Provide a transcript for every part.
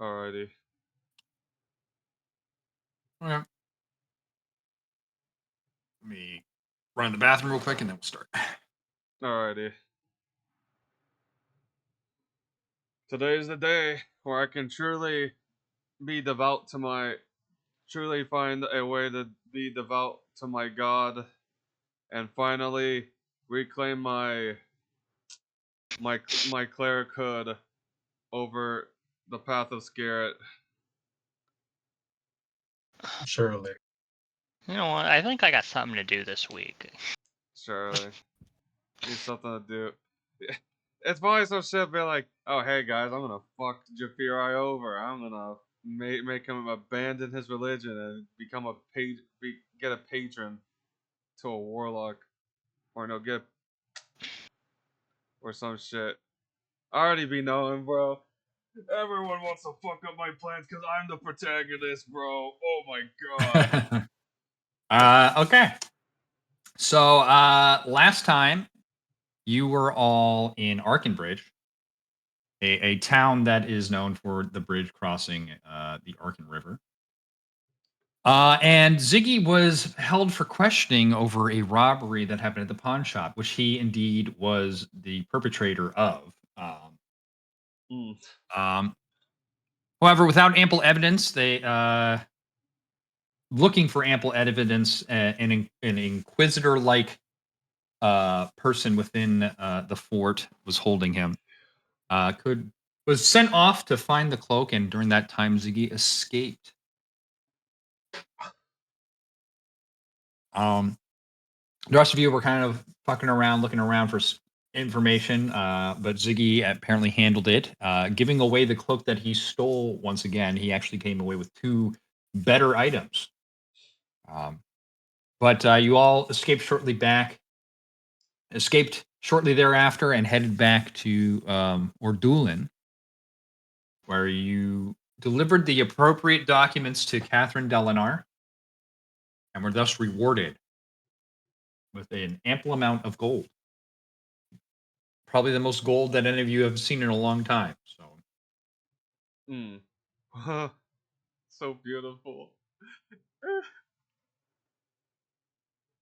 Alrighty. Okay. Let me run to the bathroom real quick and then we'll start. Alrighty. Today is the day where I can truly be devout to my truly find a way to be devout to my God and finally reclaim my clerichood over the path of Scarret. Surely. You know what? I think I got something to do this week. Surely. Need something to do. It's probably some shit be like, oh hey guys, I'm gonna fuck Jafiri over. I'm gonna make him abandon his religion and become get a patron to a warlock. Or no, get or some shit. I already be knowing, bro. Everyone wants to fuck up my plans because I'm the protagonist, bro. Oh my god. Okay. So last time you were all in Arkenbridge, a town that is known for the bridge crossing the Arken River. And Ziggy was held for questioning over a robbery that happened at the pawn shop, which he indeed was the perpetrator of. Mm. Um, However, without ample evidence, they looking for ample evidence, an inquisitor-like person within the fort was holding him. Was sent off to find the cloak, and during that time, Ziggy escaped. The rest of you were kind of fucking around, looking around for information, but Ziggy apparently handled it, giving away the cloak that he stole. Once again, he actually came away with 2 better items. But you all escaped shortly thereafter, and headed back to Ordulin, where you delivered the appropriate documents to Catherine Delinar, and were thus rewarded with an ample amount of gold. Probably the most gold that any of you have seen in a long time. So, So beautiful.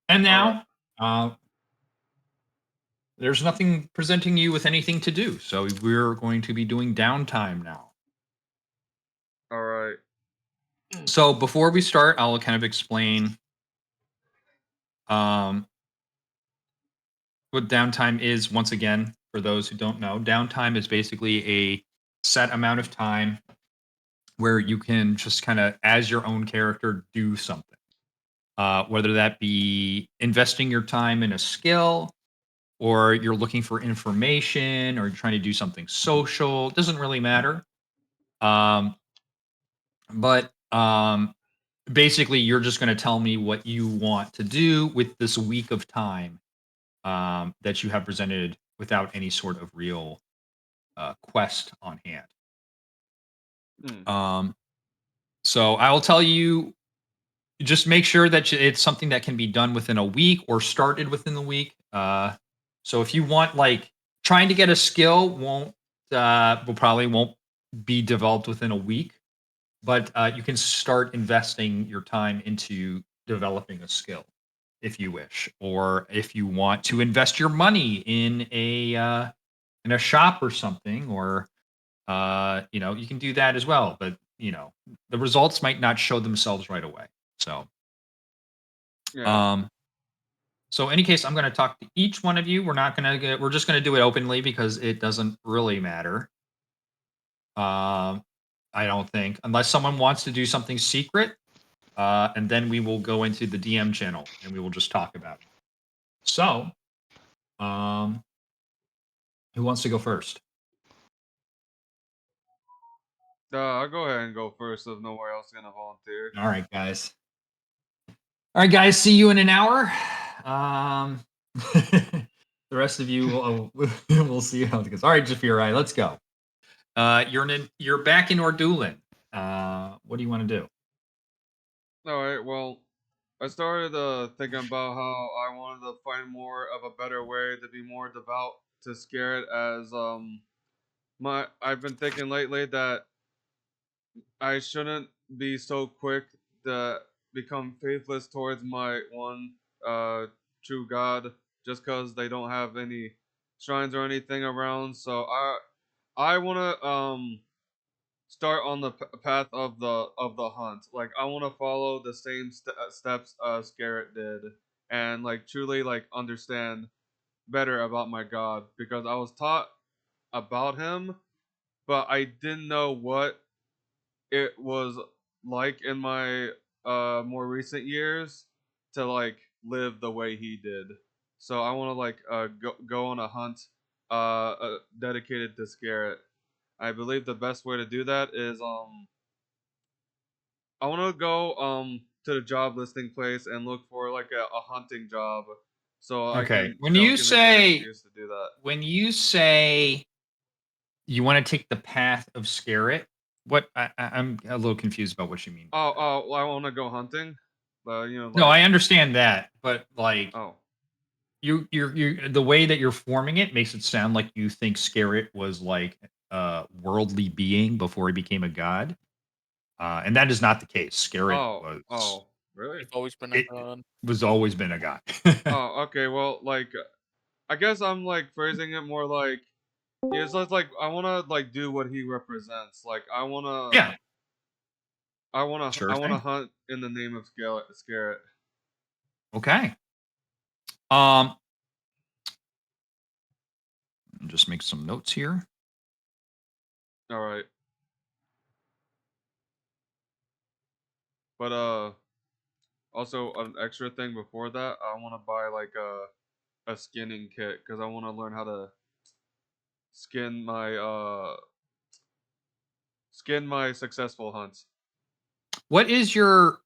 and now, there's nothing presenting you with anything to do. So we're going to be doing downtime now. All right. So before we start, I'll kind of explain what downtime is. Once again, for those who don't know, downtime is basically a set amount of time where you can just kind of, as your own character, do something. Whether that be investing your time in a skill, or you're looking for information, or you're trying to do something social. It doesn't really matter. But basically, you're just going to tell me what you want to do with this week of time that you have presented without any sort of real quest on hand. So I will tell you, just make sure that it's something that can be done within a week or started within the week. So if you want, like, trying to get a skill probably won't be developed within a week, but you can start investing your time into developing a skill if you wish, or if you want to invest your money in a shop or something, or you can do that as well. But the results might not show themselves right away. So, Yeah. So in any case, I'm going to talk to each one of you. We're just going to do it openly because it doesn't really matter. I don't think, unless someone wants to do something secret, and then we will go into the DM channel and we will just talk about it. So, who wants to go first? I'll go ahead and go first if nowhere else is gonna volunteer. All right, guys. All right, guys. See you in an hour. The rest of you we'll see how it goes. All right, Jafiri, let's go. You're back in Ordulin. What do you want to do? All right. Well, I started thinking about how I wanted to find more of a better way to be more devout to Scarlet, as I've been thinking lately that I shouldn't be so quick to become faithless towards my one true God just because they don't have any shrines or anything around. So I want to start on the path of the hunt. Like I want to follow the same steps Scarrett did, and like truly like understand better about my God because I was taught about him, but I didn't know what it was like in my more recent years to like live the way he did. So I want to like go on a hunt dedicated to Scarrett. I believe the best way to do that is I want to go to the job listing place and look for like a hunting job so I Okay. can don't give me an excuse to do that. When you say you want to take the path of Scarrett, I'm a little confused about what you mean by Oh, that. well, I want to go hunting. You know, No, like I understand that, but like oh, you the way that you're forming it makes it sound like you think Scarrett was like a worldly being before he became a god. And that is not the case. Scarrett was really? He's always been a it god. was always been a god. Oh, okay. Well, like I guess I'm like phrasing it more like yeah, so it's like I want to like do what he represents. Like Yeah, I sure want to thing. hunt in the name of Scarrett. Okay. Um, just make some notes here. All right. But also an extra thing before that, I want to buy like a skinning kit because I want to learn how to skin my successful hunts. What is your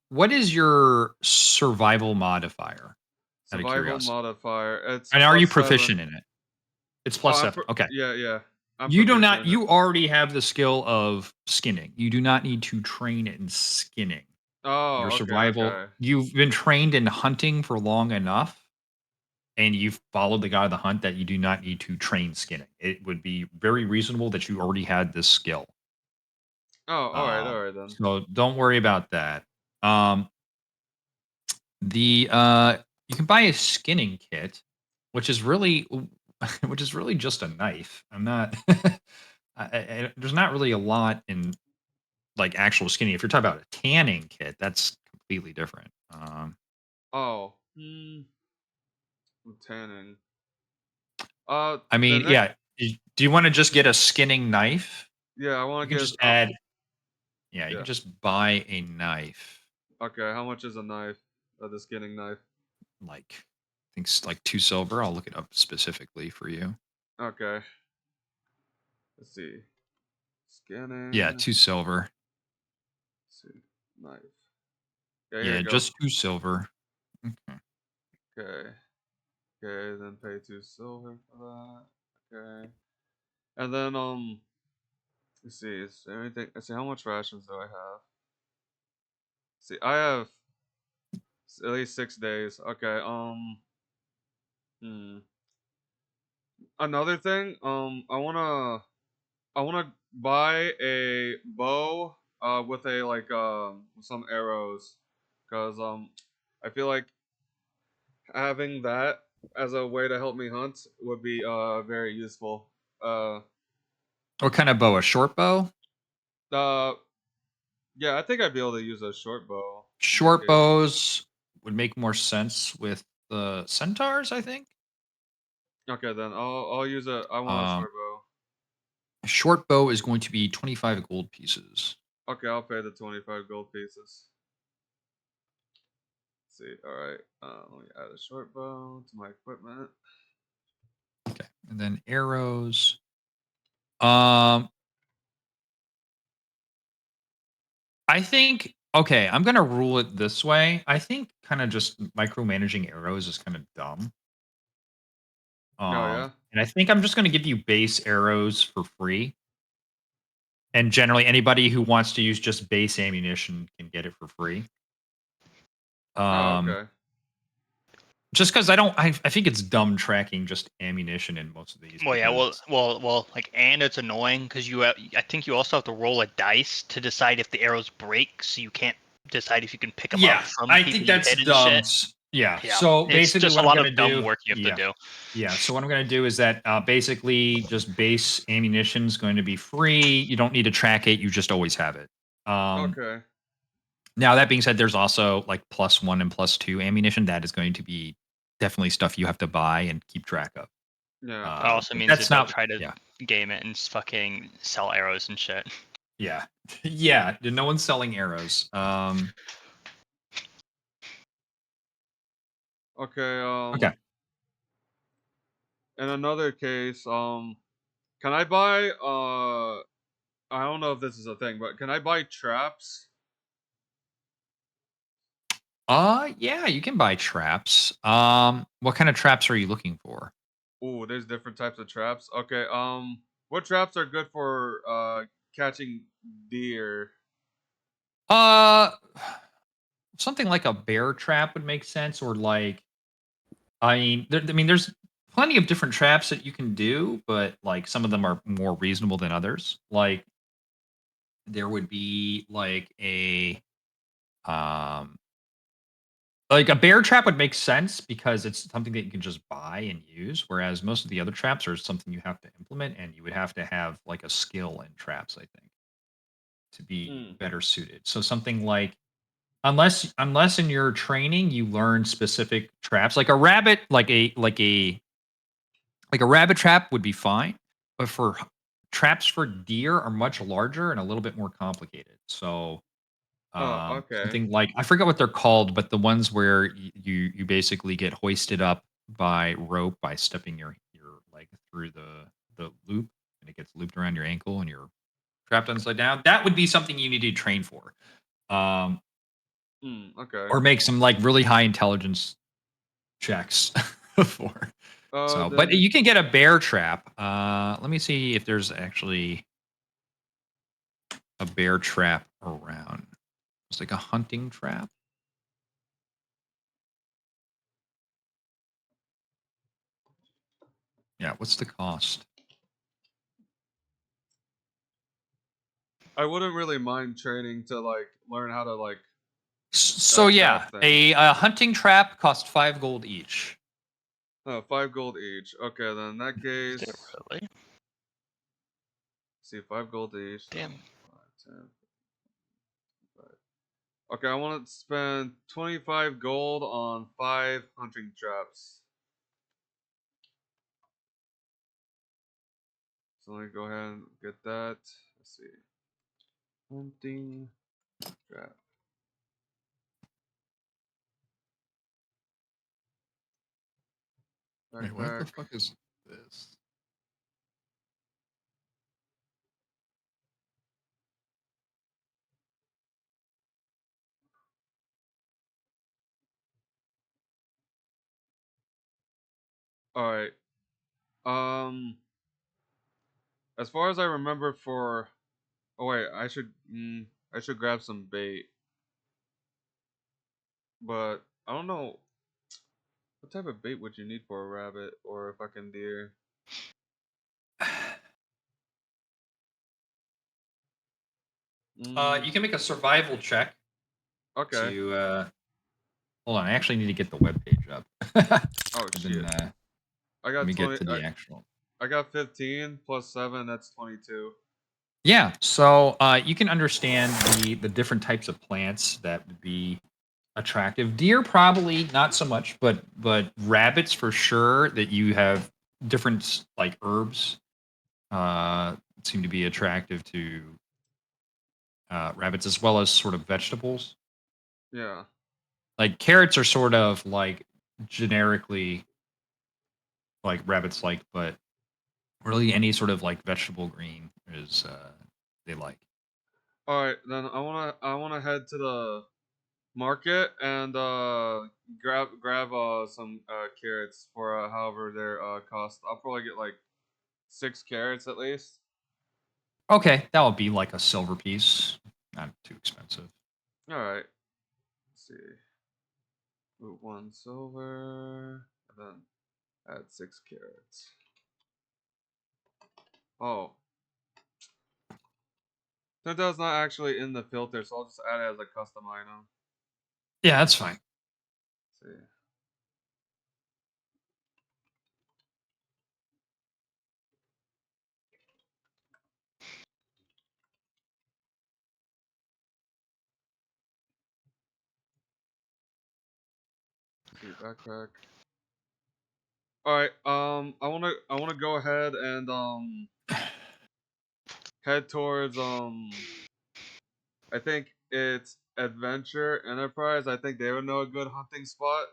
survival modifier? Out of Survival curiosity. modifier. It's And are you +7. proficient in it? It's Oh, +7. Okay. yeah. I'm You do proficient not in it. you already have the skill of skinning. You do not need to train in skinning. Your Oh, survival, okay. you've been trained in hunting for long enough and you've followed the god of the hunt that you do not need to train skinning. It would be very reasonable that you already had this skill. Oh, all right then. So don't worry about that. Um, the you can buy a skinning kit, which is really which is really just a knife. I'm not there's not really a lot in like actual skinning. If you're talking about a tanning kit, that's completely different. Oh, tanning. I The mean, next, yeah. Do you want to just get a skinning knife? yeah, I You want can to just get. add, yeah, you Yeah. can just buy a knife, Okay, how much is a knife? The skinning knife. like I think it's like 2 silver. I'll look it up specifically for you. Okay. Let's see. Yeah, Scanning. 2 silver. Let's see. Knife. Yeah, here Yeah, you go. just 2 silver. Okay. Okay. Okay, then pay 2 silver for that. Okay. And then let's see, is there anything let's see how much rations do I have? See, I have at least 6 days. Okay, hmm. Another thing, I wanna buy a bow with a like some arrows. Cause I feel like having that as a way to help me hunt would be very useful. Uh What kind of bow? A short bow? uh yeah, I think I'd be able to use a short bow in that Short case. bows would make more sense with the centaurs, I think. Okay, then I'll use a I want a Um, short bow. a short bow is going to be 25 gold pieces. Okay, I'll pay the 25 gold pieces. Let's see, all right. Let me add a short bow to my equipment. Okay, and then arrows. Um, I think okay, I'm gonna rule it this way. I think kind of just micromanaging arrows is kind of dumb. Oh yeah. And I think I'm just gonna give you base arrows for free. And generally, anybody who wants to use just base ammunition can get it for free. Oh Um, okay. Just because I think it's dumb tracking just ammunition in most of these. Well, yeah, because- like, and it's annoying because I think you also have to roll a dice to decide if the arrows break, so you can't decide if you can pick them up from I people think you that's hit and dumb. shit. Yeah. Yeah, So it's basically, just a what I'm lot gonna of dumb do, work you have to do. yeah. So what I'm gonna do is that basically just base ammunition is going to be free. You don't need to track it. You just always have it. Okay. Now that being said, there's also like +1 and +2 ammunition. That is going to be definitely stuff you have to buy and keep track of. Yeah. That also means that's that they'll not try to yeah. game it and fucking sell arrows and shit. Yeah. Yeah. No one's selling arrows. Okay. Okay. In another case, can I buy I don't know if this is a thing, but can I buy traps? Yeah, you can buy traps. What kind of traps are you looking for? Ooh, there's different types of traps. Okay. What traps are good for catching deer? Uh Something like a bear trap would make sense, or like I mean there's plenty of different traps that you can do, but like some of them are more reasonable than others. Like there would be um like a bear trap would make sense because it's something that you can just buy and use, whereas most of the other traps are something you have to implement, and you would have to have like a skill in traps, I think, to be Hmm. better suited. So something like unless in your training you learn specific traps, like a rabbit, like a rabbit trap would be fine, but traps for deer are much larger and a little bit more complicated. So Oh, okay. something like I forget what they're called, but the ones where you basically get hoisted up by rope by stepping your leg through the loop, and it gets looped around your ankle and you're trapped upside down. That would be something you need to train for. Um, Hmm. Okay. or make some like really high intelligence checks for. So, but Then you can get a bear trap. Let me see if there's actually a bear trap around. It's like a hunting trap. Yeah, what's the cost? I wouldn't really mind training to like learn how to like So yeah, trap things. a hunting trap costs 5 gold each. Oh, 5 gold each. Okay, then in that Is it case, really? see 5 gold each. So Damn. 5, 10, 5. Okay, I want to spend 25 gold on 5 hunting traps. So let me go ahead and get that. Let's see. Hunting trap. Wait, what the Backpack. fuck is this? Alright. Um, as far as I remember for... Oh wait, I should grab some bait. But, I don't know... What type of bait would you need for a rabbit or a fucking deer? You can make a survival check Okay. to hold on, I actually need to get the web page up. Oh And shit. then I let got me get 20... to the actual. I got 15 plus 7, that's 22. Yeah, so you can understand the different types of plants that would be attractive. Deer probably not so much, but rabbits for sure. That you have different like herbs seem to be attractive to rabbits, as well as sort of vegetables. Yeah. Like carrots are sort of like generically like rabbits like, but really any sort of like vegetable green is they like. Alright, then I wanna head to the market and grab some carrots for however their cost. I'll probably get like 6 carrots at least. Okay, that would be like a silver piece, not too expensive. All right. Let's see. Root 1 silver, and then add 6 carrots. Oh. That does not actually in the filter, so I'll just add it as a custom item. Yeah, that's fine. Let's see. See, backpack. All right. I wanna go ahead and head towards I think it's Adventure Enterprise. I think they would know a good hunting spot.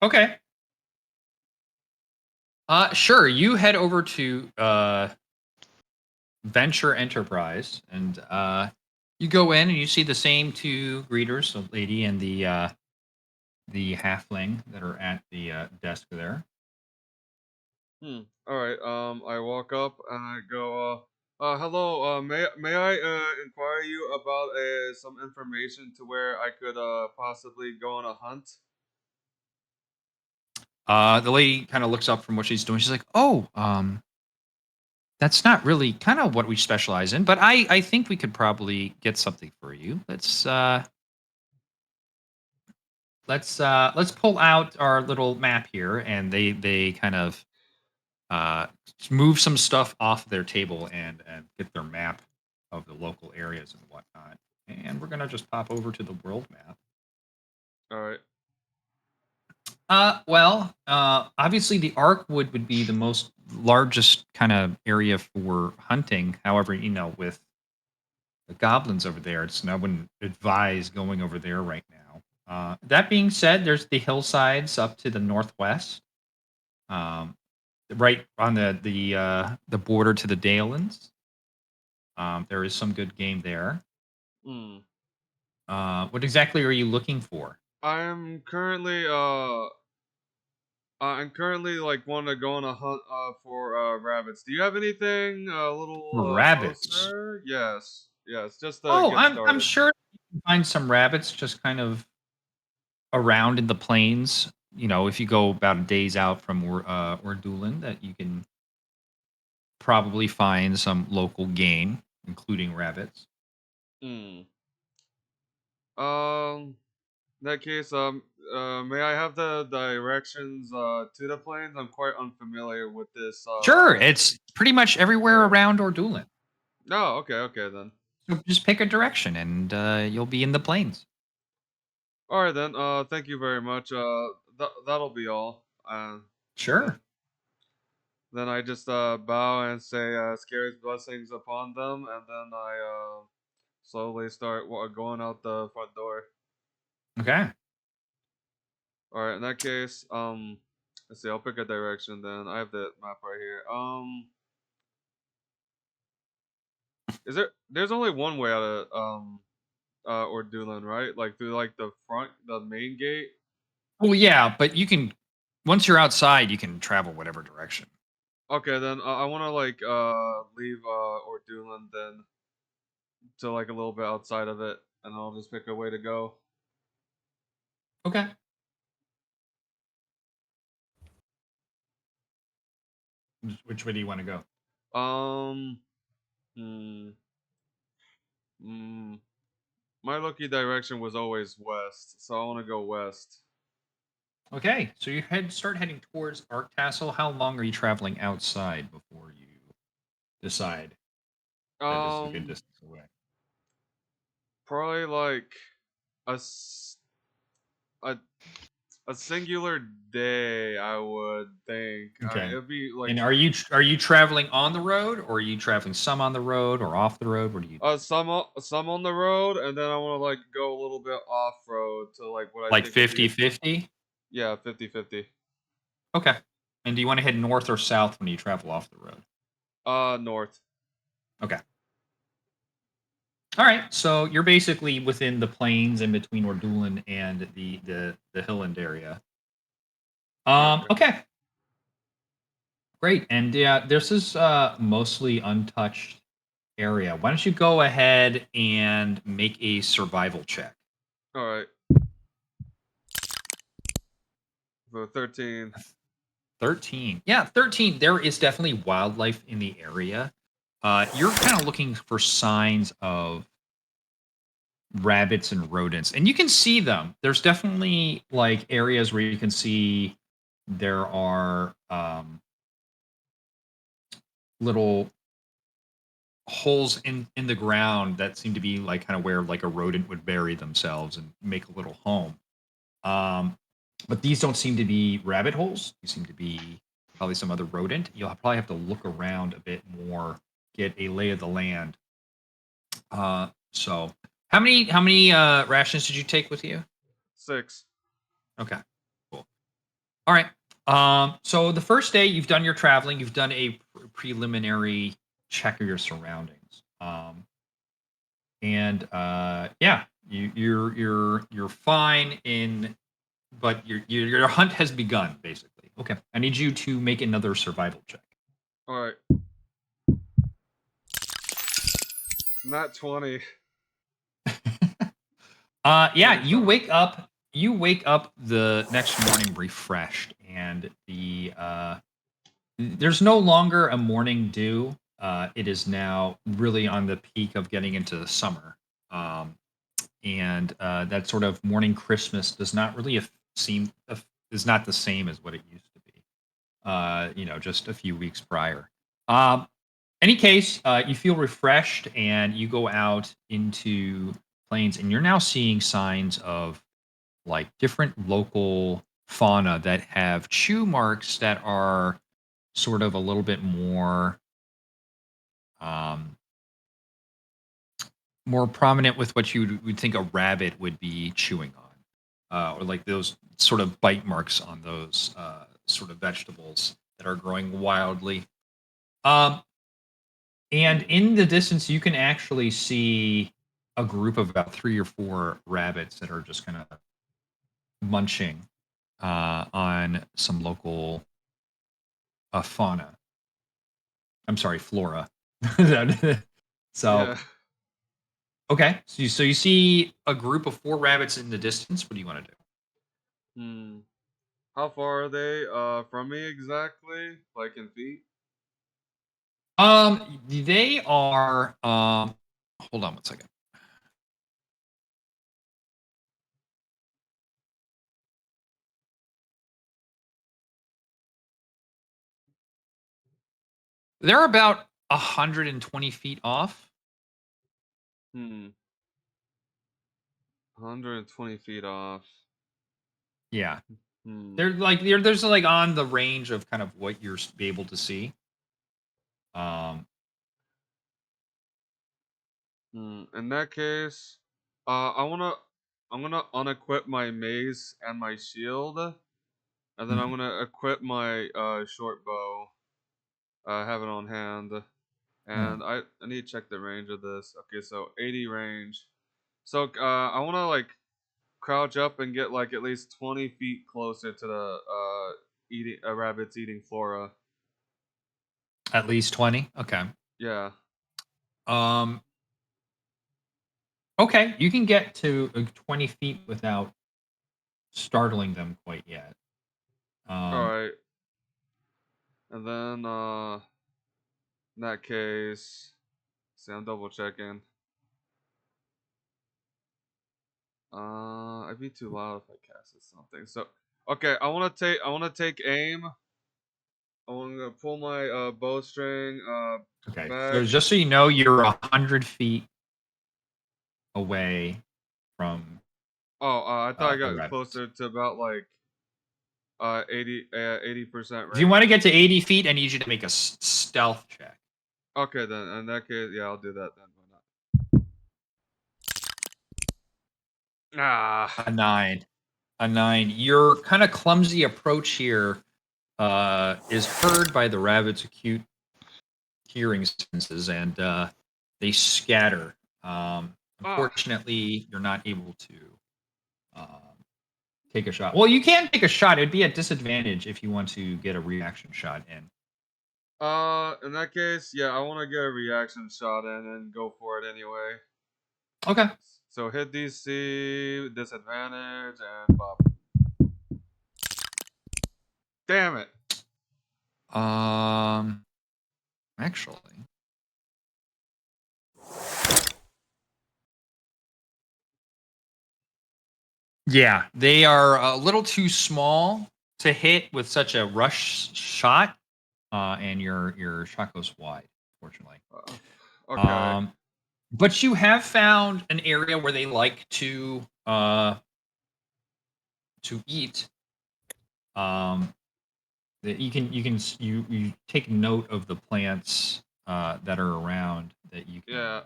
Okay. Sure. You head over to Venture Enterprise, and you go in and you see the same two greeters, the lady and the halfling that are at the desk there. All right. I walk up and I go. Hello. May I inquire you about some information to where I could possibly go on a hunt? The lady kind of looks up from what she's doing. She's like, "Oh, that's not really kind of what we specialize in, but I think we could probably get something for you. Let's pull out our little map here." And they kind of move some stuff off their table and get their map of the local areas and whatnot. And we're gonna just pop over to the world map. All right. Obviously the Arkwood would be the most largest kind of area for hunting. However, with the goblins over there, I wouldn't advise going over there right now. That being said, there's the hillsides up to the northwest, right on the border to the Dalelands. There is some good game there. Hmm. What exactly are you looking for? I'm currently like wanting to go on a hunt for rabbits. Do you have anything a little Rabbits. closer? Yes. Yes, just to Oh, get I'm started. sure you can find some rabbits just kind of around in the plains. If you go about a days out from Ordulan, that you can probably find some local game, including rabbits. Hmm. In that case, may I have the directions to the plains? I'm quite unfamiliar with this Sure, it's pretty much everywhere area. around Ordulan. Oh, okay then. So just pick a direction, and you'll be in the plains. All right then. Thank you very much. That'll be all. Sure. Then I just bow and say scary blessings upon them, and then I slowly start going out the front door. Okay. All right. In that case, let's see. I'll pick a direction. Then I have the map right here. Is there? There's only one way out of Ordulan, right? Like through like the main gate. Well, yeah, but you can once you're outside, you can travel whatever direction. Okay, then I want to like leave Ordulan then to like a little bit outside of it, and I'll just pick a way to go. Okay. Which way do you want to go? Um, hmm, my lucky direction was always west, so I want to go west. Okay, so you start heading towards Arc Castle. How long are you traveling outside before you decide that this is a good Um, distance away? probably like a s- a a singular day, I would think. Okay. It'd be like And are you traveling on the road, or are you traveling some on the road or off the road? What are you doing? some on the road, and then I want to like go a little bit off road to like what I Like think would be 50-50? yeah 50-50. Okay. And do you want to head north or south when you travel off the road? North. Okay. All right. So you're basically within the plains in between Ordulan and the Hilland area. Okay. Okay. Great. And yeah, this is mostly untouched area. Why don't you go ahead and make a survival check? All right. For 13. 13. Yeah, 13. There is definitely wildlife in the area. You're kind of looking for signs of rabbits and rodents, and you can see them. There's definitely like areas where you can see there are little holes in the ground that seem to be like kind of where like a rodent would bury themselves and make a little home. Um, but these don't seem to be rabbit holes. These seem to be probably some other rodent. You'll probably have to look around a bit more, get a lay of the land. So how many rations did you take with you? 6. Okay, cool. All right. So the first day you've done your traveling, you've done a preliminary check of your surroundings. And yeah, you're fine in, but your hunt has begun basically. Okay, I need you to make another survival check. All right. Not 20. Yeah, you 25. wake up. You wake up the next morning refreshed, and there's no longer a morning dew. It is now really on the peak of getting into the summer, and that sort of morning Christmas does not really seem is not the same as what it used to be. Just a few weeks prior. Any case, you feel refreshed, and you go out into plains, and you're now seeing signs of like different local fauna that have chew marks that are sort of a little bit um, more prominent with what you would think a rabbit would be chewing on, or like those sort of bite marks on those sort of vegetables that are growing wildly. Um, and in the distance, you can actually see a group of about 3 or 4 rabbits that are just kind of munching on some local fauna. I'm sorry, flora. So, Yeah. okay. So you see a group of 4 rabbits in the distance. What do you want to do? Hmm. How far are they from me exactly? Like in feet? They are. Hold on one second. They're about 120 feet off. Hmm. 120 feet off. Yeah, Hmm. there's like on the range of kind of what you're be able to see. Um, In that case, I'm gonna unequip my mace and my shield, and then I'm mhm, gonna equip my short bow. Have it on hand, yeah. and I need to check the range of this. Okay, so 80 range. So I wanna like crouch up and get like at least 20 feet closer to the eating rabbits eating flora. At least 20. Okay. Yeah. Um, okay, you can get to 20 feet without startling them quite yet. All Um, right. And then in that case, see, I'm double checking. I'd be too loud if I casted something. So, okay, I want to take aim. I'm gonna pull my bowstring okay, so back. just so you know, you're 100 feet away from Oh, I thought I the got rabbits. closer to about like 80% If you range. want to get to 80 feet, I need you to make a stealth check. Okay, then in that case, yeah, I'll do that then. Why not? A 9. A 9. Your kind of clumsy approach here is heard by the rabbits' acute hearing senses, and they scatter. Ah, Unfortunately, you're not able to um, take a shot. Well, you can take a shot. It'd be a disadvantage if you want to get a reaction shot in. in that case, yeah, I want to get a reaction shot in and go for it anyway. Okay. So hit DC, disadvantage, and bop. Damn it. Actually. Yeah, they are a little too small to hit with such a rush shot, and your shot goes wide, fortunately. Okay. But you have found an area where they like to eat. That you take note of the plants that are around that you can Yeah.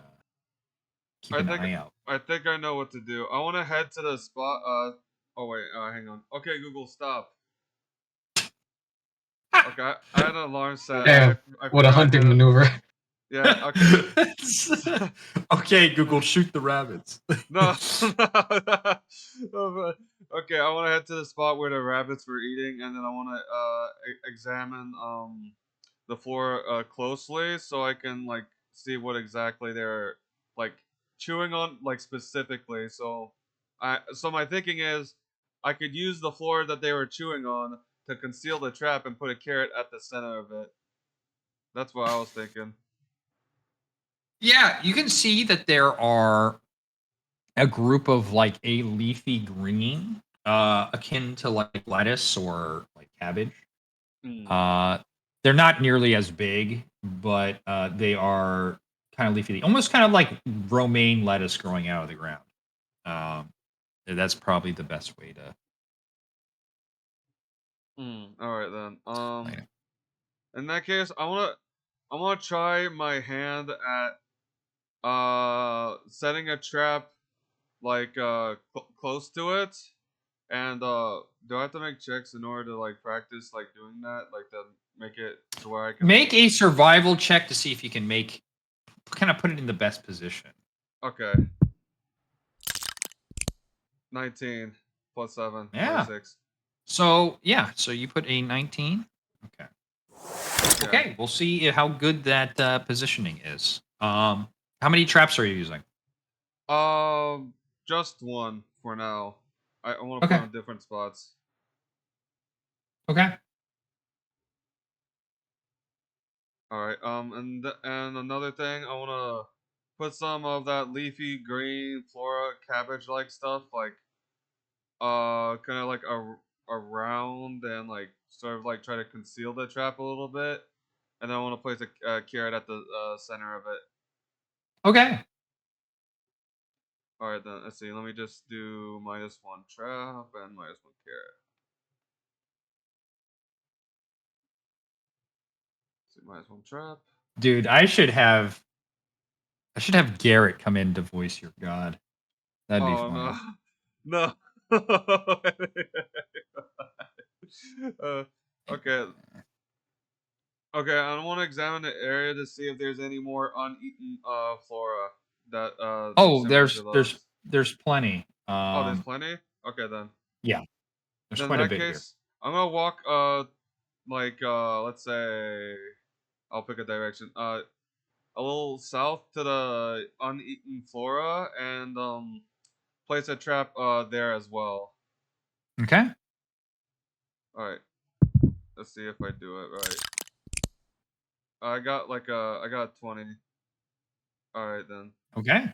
keep an eye out. I think I know what to do. I want to head to the spot. Oh wait. Hang on. Okay, Google, stop. Okay, I had an alarm set. Damn, I what a forgot I hunting did it. maneuver. Yeah. Okay. Okay, Google, shoot the rabbits. No. No, okay, I want to head to the spot where the rabbits were eating, and then I want to examine the floor closely so I can like see what exactly they're like chewing on, like specifically. So my thinking is I could use the floor that they were chewing on to conceal the trap and put a carrot at the center of it. That's what I was thinking. Yeah, you can see that there are a group of like a leafy green, akin to like lettuce or like cabbage. Hmm. Uh, they're not nearly as big, but they are kind of leafy, almost kind of like romaine lettuce growing out of the ground. Um, that's probably the best way to. All right then. Explain it. In that case, I wanna try my hand at setting a trap like close to it. And do I have to make checks in order to like practice like doing that, like to make it to where I can Make a survival check to see if you can kind of put it in the best position. Okay. 19 plus 7, Yeah. 26. So you put a 19. Okay. Yeah. Okay, we'll see how good that positioning is. How many traps are you using? Just one for now. I want to put Okay. on different spots. Okay. All right. And another thing, I want to put some of that leafy green flora cabbage like stuff, like kind of like around and like sort of like try to conceal the trap a little bit. And then I want to place a carrot at the center of it. Okay. All right, then let's see. Let me just do -1 trap and -1 carrot. Let's see, -1 trap. Dude, I should have Garrett come in to voice your god. That'd be Oh funny. no, no. uh, okay, okay. I want to examine the area to see if there's any more uneaten flora that Oh, similar to those. there's plenty. Oh, there's plenty. Okay, then. Yeah, there's Then in quite a that bit here. case, I'm gonna walk like let's say I'll pick a direction. A little south to the uneaten flora and place a trap there as well. Okay. All right. Let's see if I do it right. I got like I got 20. All right then. Okay.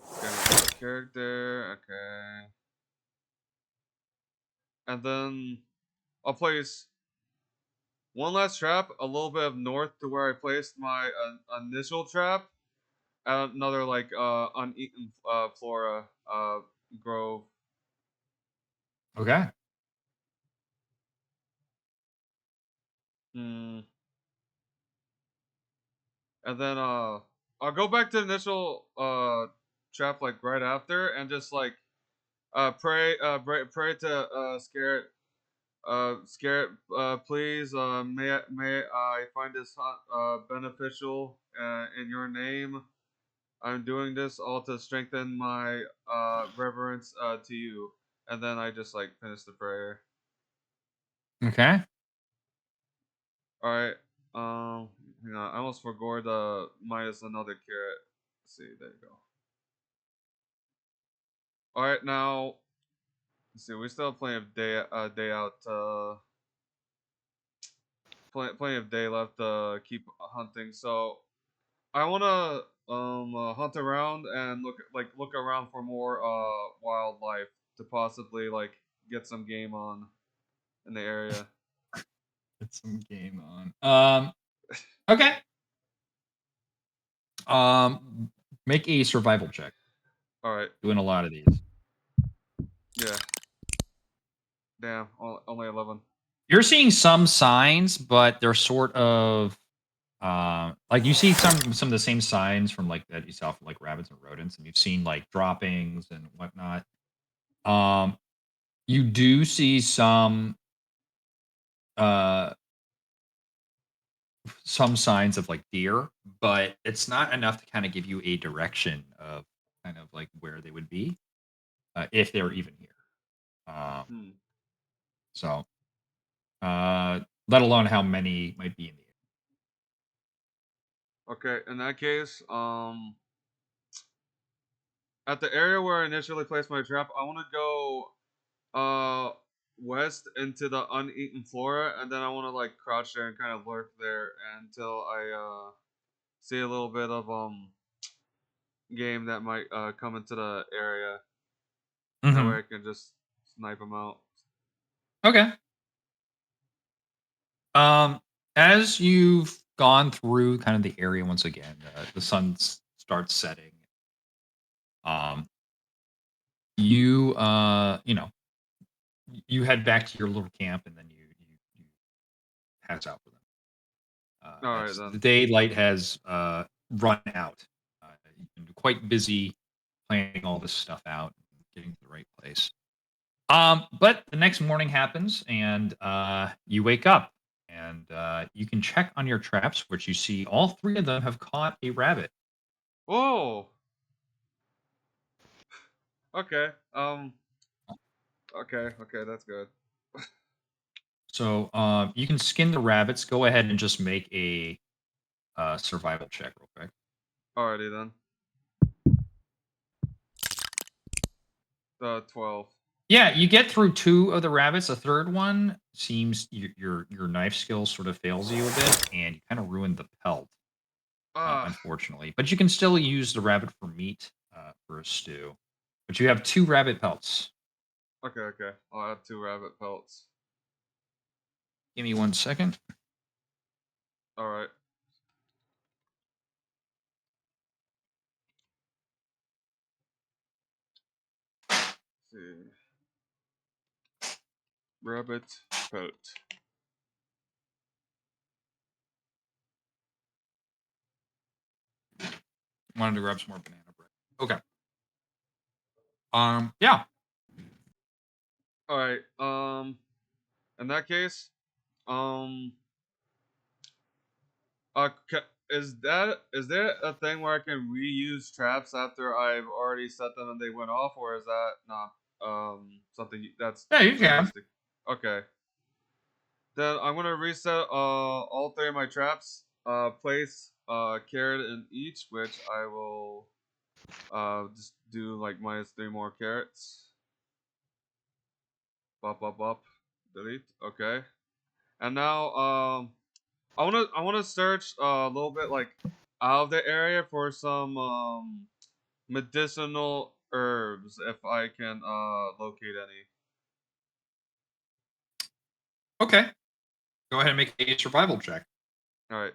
Okay, character. Okay. And then I'll place one last trap a little bit of north to where I placed my initial trap. At another like uneaten flora grove. Okay. Hmm. And then I'll go back to the initial trap like right after and just like pray to scare it please may I find this beneficial in your name. I'm doing this all to strengthen my reverence to you. And then I just like finish the prayer. Okay. All right. Hang on. I almost forgot the minus another carrot. Let's see, there you go. All right, now see, we still have plenty of day out. Plenty of day left to keep hunting. So I wanna hunt around and look around for more wildlife to possibly like get some game on in the area. Get some game on. Okay. Make a survival check. All right. Doing a lot of these. Yeah. Damn. Only 11. You're seeing some signs, but they're sort of like you see some of the same signs from like that you saw from like rabbits and rodents, and you've seen like droppings and whatnot. Um, you do see uh some signs of like deer, but it's not enough to kind of give you a direction of kind of like where they would be if they're even here. Um, Hmm. so let alone how many might be in the Okay. In that case, at the area where I initially placed my trap, I want to go west into the uneaten flora, and then I want to like crouch there and kind of lurk there until I see a little bit of game that might come into the area. area. That way I can just snipe them out. Okay. As you've gone through kind of the area once again, the sun starts setting. Um, you know, you head back to your little camp, and then you pass out for them. All right As the then. daylight has run out, you've been quite busy planning all this stuff out, and getting to the right place. But the next morning happens, and you wake up, and you can check on your traps, which you see all three of them have caught a rabbit. Whoa. Okay. Okay. Okay. That's good. So you can skin the rabbits. Go ahead and just make a survival check real quick. Alrighty then. 12. Yeah, you get through two of the rabbits. A third one seems your knife skill sort of fails you a bit, and you kind of ruined the pelt, Ah. unfortunately. But you can still use the rabbit for meat for a stew. But you have two rabbit pelts. Okay. Okay. I'll have 2 rabbit pelts. Give me 1 second. All right. See. Rabbit pelt. Wanted to grab some more banana bread. Okay. Yeah. All right. In that case, um, is there a thing where I can reuse traps after I've already set them and they went off, or is that not something that's Yeah, you can. realistic? Okay. Then I'm gonna reset all 3 of my traps. Place carrot in each, which I will just do like -3 more carrots. Bop bop bop. Delete. Okay. And now I wanna search a little bit like out of the area for some medicinal herbs if I can locate any. Okay. Go ahead and make a survival check. All right.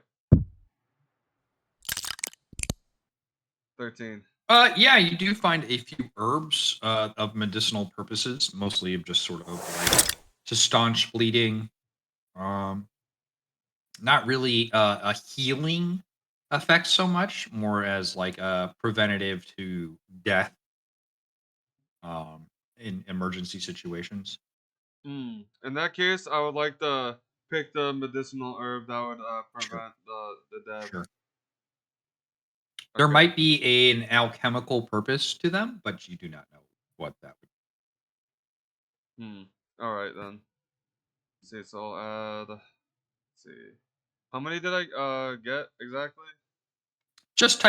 13. Yeah, you do find a few herbs of medicinal purposes, mostly of just sort of like to staunch bleeding. Um, Not really a healing effect so much, more as like a preventative to death in emergency situations. In that case, I would like to pick the medicinal herb that would Sure, prevent the death. sure. There Okay. might be an alchemical purpose to them, but you do not know what that would Hmm. All right then. Let's see, so I'll add. Let's see. How many did I get exactly? just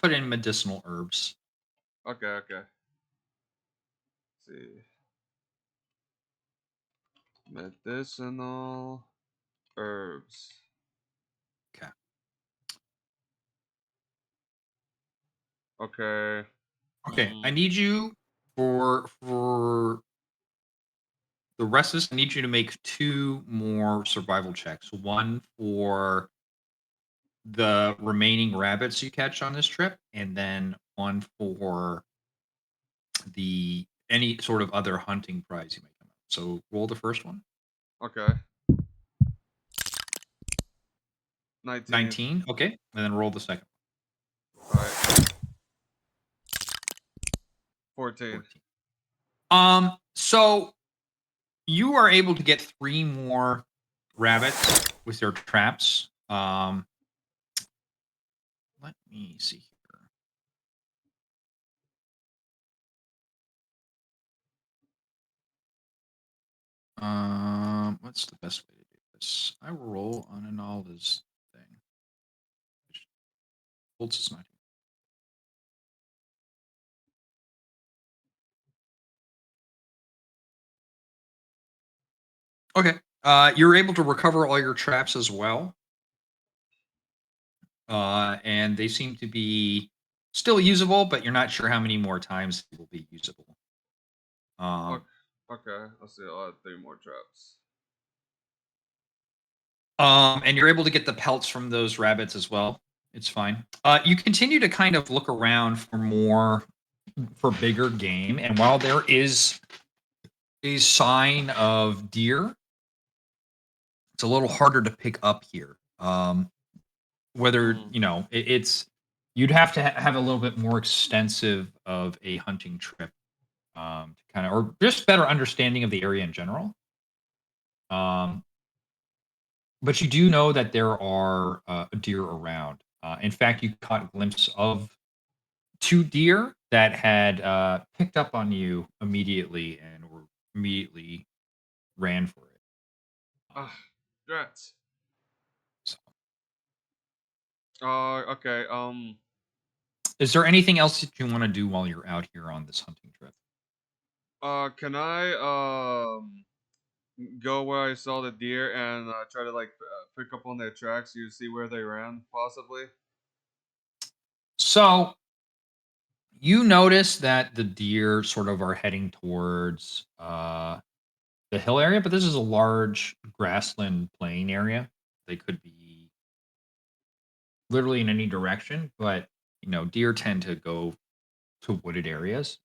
put in medicinal herbs. Okay, okay. Let's see. Medicinal herbs. Okay. Okay. Okay. I need you for the rest of this. I need you to make 2 more survival checks. One for the remaining rabbits you catch on this trip, and then one for the any sort of other hunting prize you may come up. So roll the first one. Okay. 19. 19. Okay. And then roll the second All right. 14. 14. So you are able to get 3 more rabbits with your traps. Let me see here. What's the best way to do this? I will roll on an all this thing. Bolts is not here. Okay. You're able to recover all your traps as well. And they seem to be still usable, but you're not sure how many more times they will be usable. Okay. Let's see. I'll add 3 more traps. And you're able to get the pelts from those rabbits as well. It's fine. You continue to kind of look around for bigger game, and while there is a sign of deer, it's a little harder to pick up here. Whether it's you'd have to have a little bit more extensive of a hunting trip, to kind of, or just better understanding of the area in general. But you do know that there are deer around. In fact, you caught a glimpse of 2 deer that had picked up on you immediately and were immediately ran for it. Ah, rats. So, Okay. is there anything else that you want to do while you're out here on this hunting trip? Can I go where I saw the deer and try to like pick up on their tracks? You see where they ran, possibly. So you notice that the deer sort of are heading towards the hill area, but this is a large grassland plain area. They could be literally in any direction, but deer tend to go to wooded areas.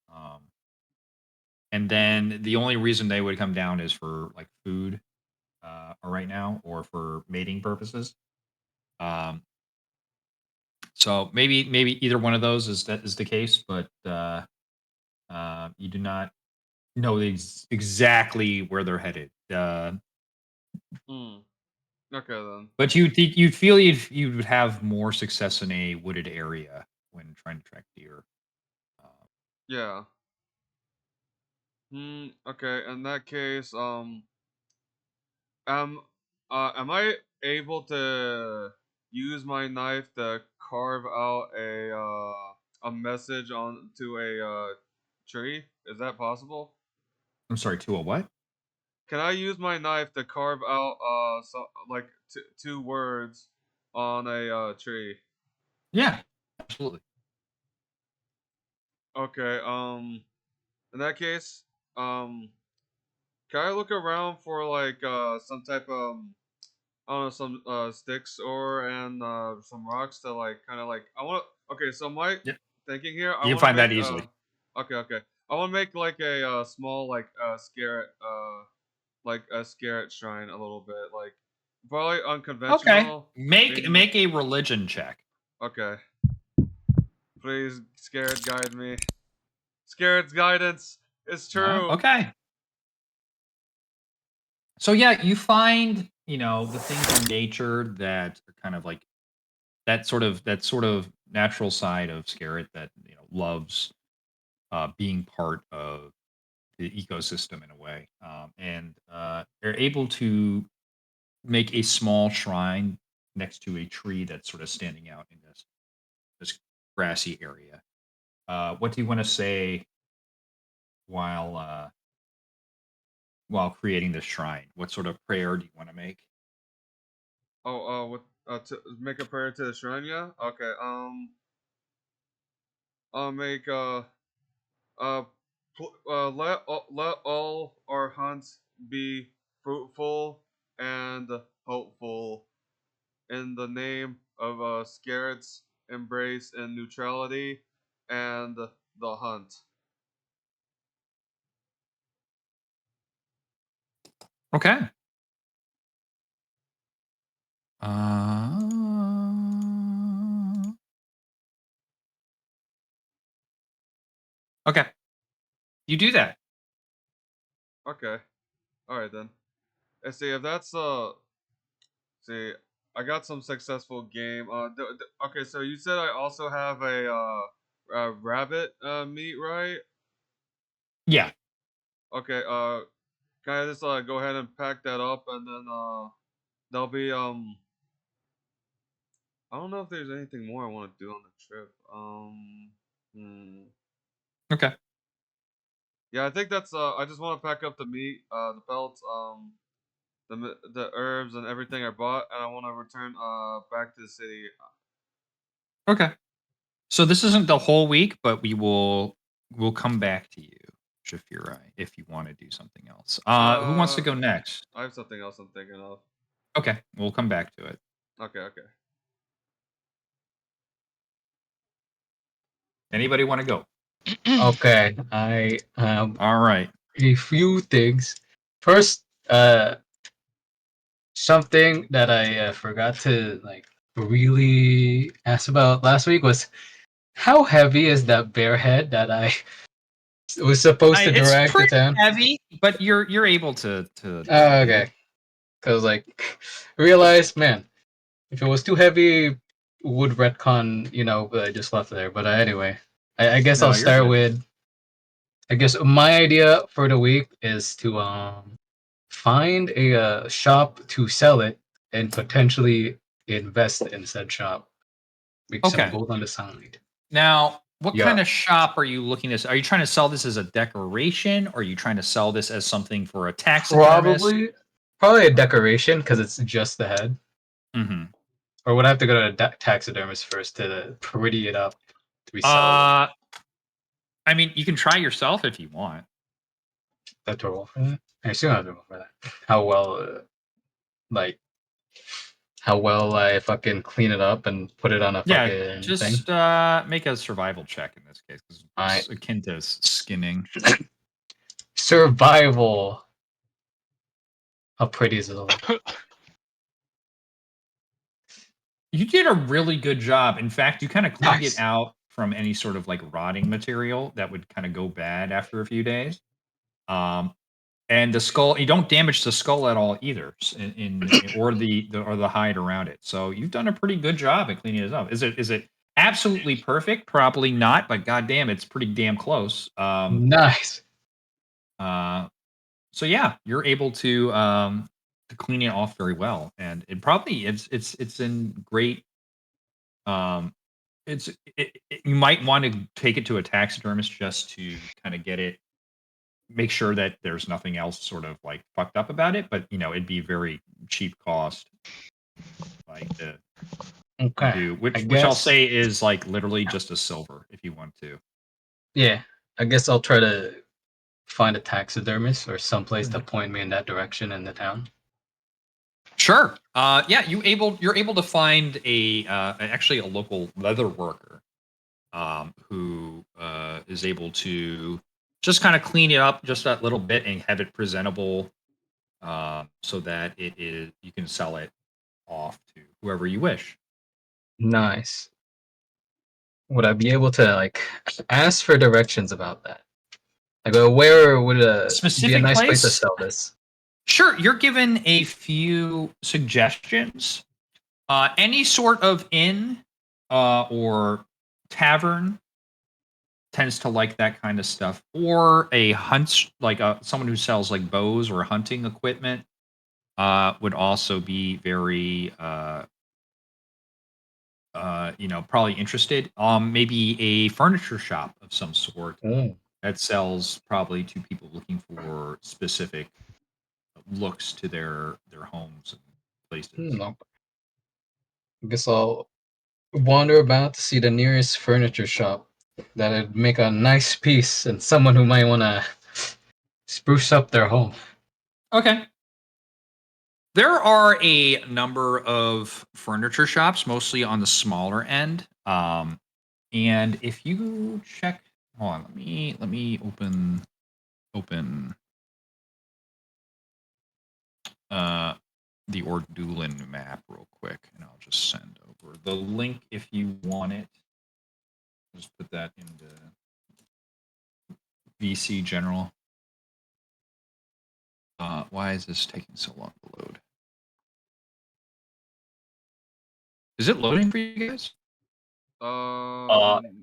And then the only reason they would come down is for like food right now, or for mating purposes. Um, so maybe either one of those is the case, but you do not know exactly where they're headed. Hmm. Okay then. But you'd feel you would have more success in a wooded area when trying to track deer. Yeah. Okay. In that case, am am I able to use my knife to carve out a message onto a tree? Is that possible? I'm sorry, to a what? Can I use my knife to carve out like 2 words on a tree? Yeah, absolutely. Okay. In that case, can I look around for like some type of I don't know, some sticks or and some rocks to like kind of like I want to. Okay, so my Yep. thinking here, I You can want to find that make easily. okay. I want to make like a small like scarret shrine a little bit like probably Okay. unconventional. Make Maybe make a religion check. okay. Please, scarret guide me. Scarret's guidance is true. Okay. So yeah, you find, the things in nature that are kind of like that sort of natural side of Scarret that, loves being part of the ecosystem in a way. And they're able to make a small shrine next to a tree that's sort of standing out in this grassy area. What do you want to say while while creating this shrine? What sort of prayer do you want to make? What? To make a prayer to the shrine, yeah. Okay. I'll make uh, let all our hunts be fruitful and hopeful in the name of Scarret's embrace and neutrality and the hunt. Okay. Okay. You do that. Okay. All right then. Let's see if that's see, I got some successful game. Okay, so you said I also have a rabbit meat, right? Yeah. Okay. Can I just go ahead and pack that up and then there'll be I don't know if there's anything more I want to do on the trip. Hmm. Okay. Yeah, I think that's I just want to pack up the meat, the pelts, the herbs and everything I bought, and I want to return back to the city. Okay. So this isn't the whole week, but we'll come back to you, Shafirai, if you want to do something else. Who wants to Uh, go next? I have something else I'm thinking of. Okay, we'll come back to it. Okay, okay. Anybody want to go? Okay, I have All right. a few things. First, something that I forgot to like really ask about last week was how heavy is that bear head that I was supposed to It's direct the pretty town? heavy, but you're able to Oh, navigate okay, it. because like realized, man, if it was too heavy, would retcon, I just left there. But anyway, I guess No, I'll you're start good. with. I guess my idea for the week is to find a shop to sell it and potentially invest in said shop. Make some Okay. gold on the side. Now, what kind Yeah, of shop are you looking at? Are you trying to sell this as a decoration, or are you trying to sell this as something for a taxidermist? probably a decoration because it's just the head. Mm-hmm. Or would I have to go to a taxidermist first to pretty it up to be sellable? I mean, you can try yourself if you want. That's a roll for that. I assume I have to roll for that. How well, like, how well I fucking clean it up and put it on a Yeah, fucking thing. just make a survival check in this case because Alright. it's akin to skinning. Survival. How pretty is it all? You did a really good job. In fact, you kind of cleaned Nice. it out from any sort of like rotting material that would kind of go bad after a few days. And the skull, you don't damage the skull at all either, or the hide around it. So you've done a pretty good job at cleaning it up. Is it absolutely perfect? Probably not, but goddamn, it's pretty damn close. Nice. So yeah, you're able to clean it off very well, and it's in great. Um, you might want to take it to a taxidermist just to kind of get it, make sure that there's nothing else sort of like fucked up about it. But it'd be very cheap cost, like to Okay. do, I which I'll guess. say is like literally just a silver if you want to. Yeah. I guess I'll try to find a taxidermist or someplace to point me in that direction in the town. Sure. Yeah, you're able to find actually a local leather worker who is able to just kind of clean it up just that little bit and have it presentable so that you can sell it off to whoever you wish. Nice. Would I be able to like ask for directions about that? Like, where would be a Specific nice place to place? sell this? Sure, you're given a few suggestions. Any sort of inn or tavern tends to like that kind of stuff, or a hunt, like someone who sells like bows or hunting equipment would also be very probably interested. Maybe a furniture shop of some sort Mm. that sells probably to people looking for specific looks to their homes and places. I guess I'll wander about to see the nearest furniture shop that'd make a nice piece and someone who might want to spruce up their home. Okay. There are a number of furniture shops, mostly on the smaller end. And if you check, hold on, let me open the Ordulin map real quick, and I'll just send over the link if you want it. Just put that into VC General. Why is this taking so long to load? Is it loading for you guys?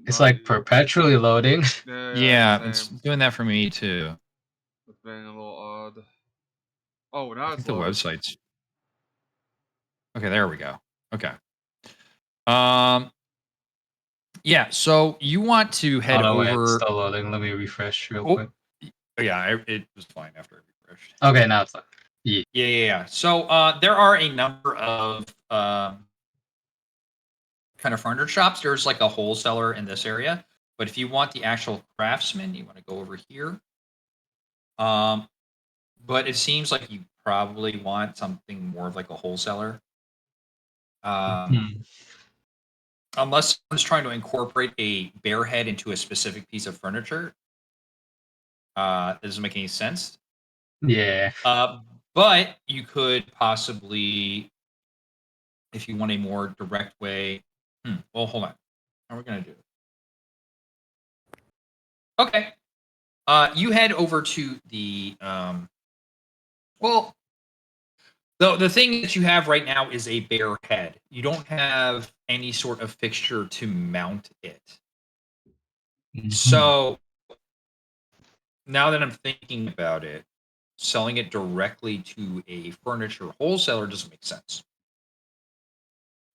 It's like perpetually loading. Yeah, it's doing that for me too. It's being a little odd. Oh, now I it's think the loaded. website's okay. There we go. Okay. Yeah. So you want to head Wait, it's over? still loading. Let me refresh real Oh, quick. yeah, it was fine after I refreshed. Okay, now it's done. Yeah. So there are a number of kind of furniture shops. There's like a wholesaler in this area, but if you want the actual craftsman, you want to go over here. But it seems like you probably want something more of like a wholesaler. Unless someone's trying to incorporate a bear head into a specific piece of furniture. That doesn't make any sense. Yeah. But you could possibly, if you want a more direct way. Well, hold on. How are we going to do it? Okay. You head over to the the thing that you have right now is a bare head. You don't have any sort of fixture to mount it. So now that I'm thinking about it, selling it directly to a furniture wholesaler doesn't make sense.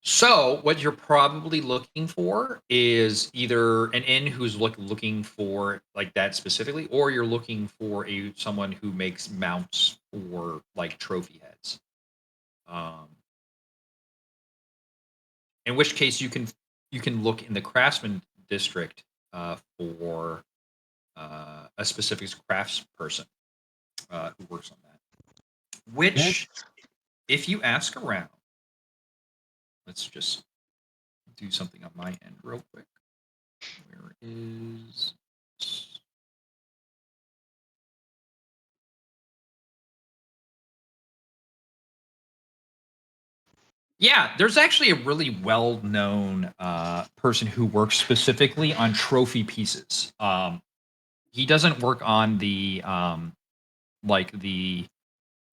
So what you're probably looking for is either an inn who's looking for like that specifically, or you're looking for someone who makes mounts for like trophy heads. In which case you can look in the craftsman district for a specific crafts person who works on that. Which, if you ask around, let's just do something on my end real quick. Where is... Yeah, there's actually a really well-known person who works specifically on trophy pieces. He doesn't work on the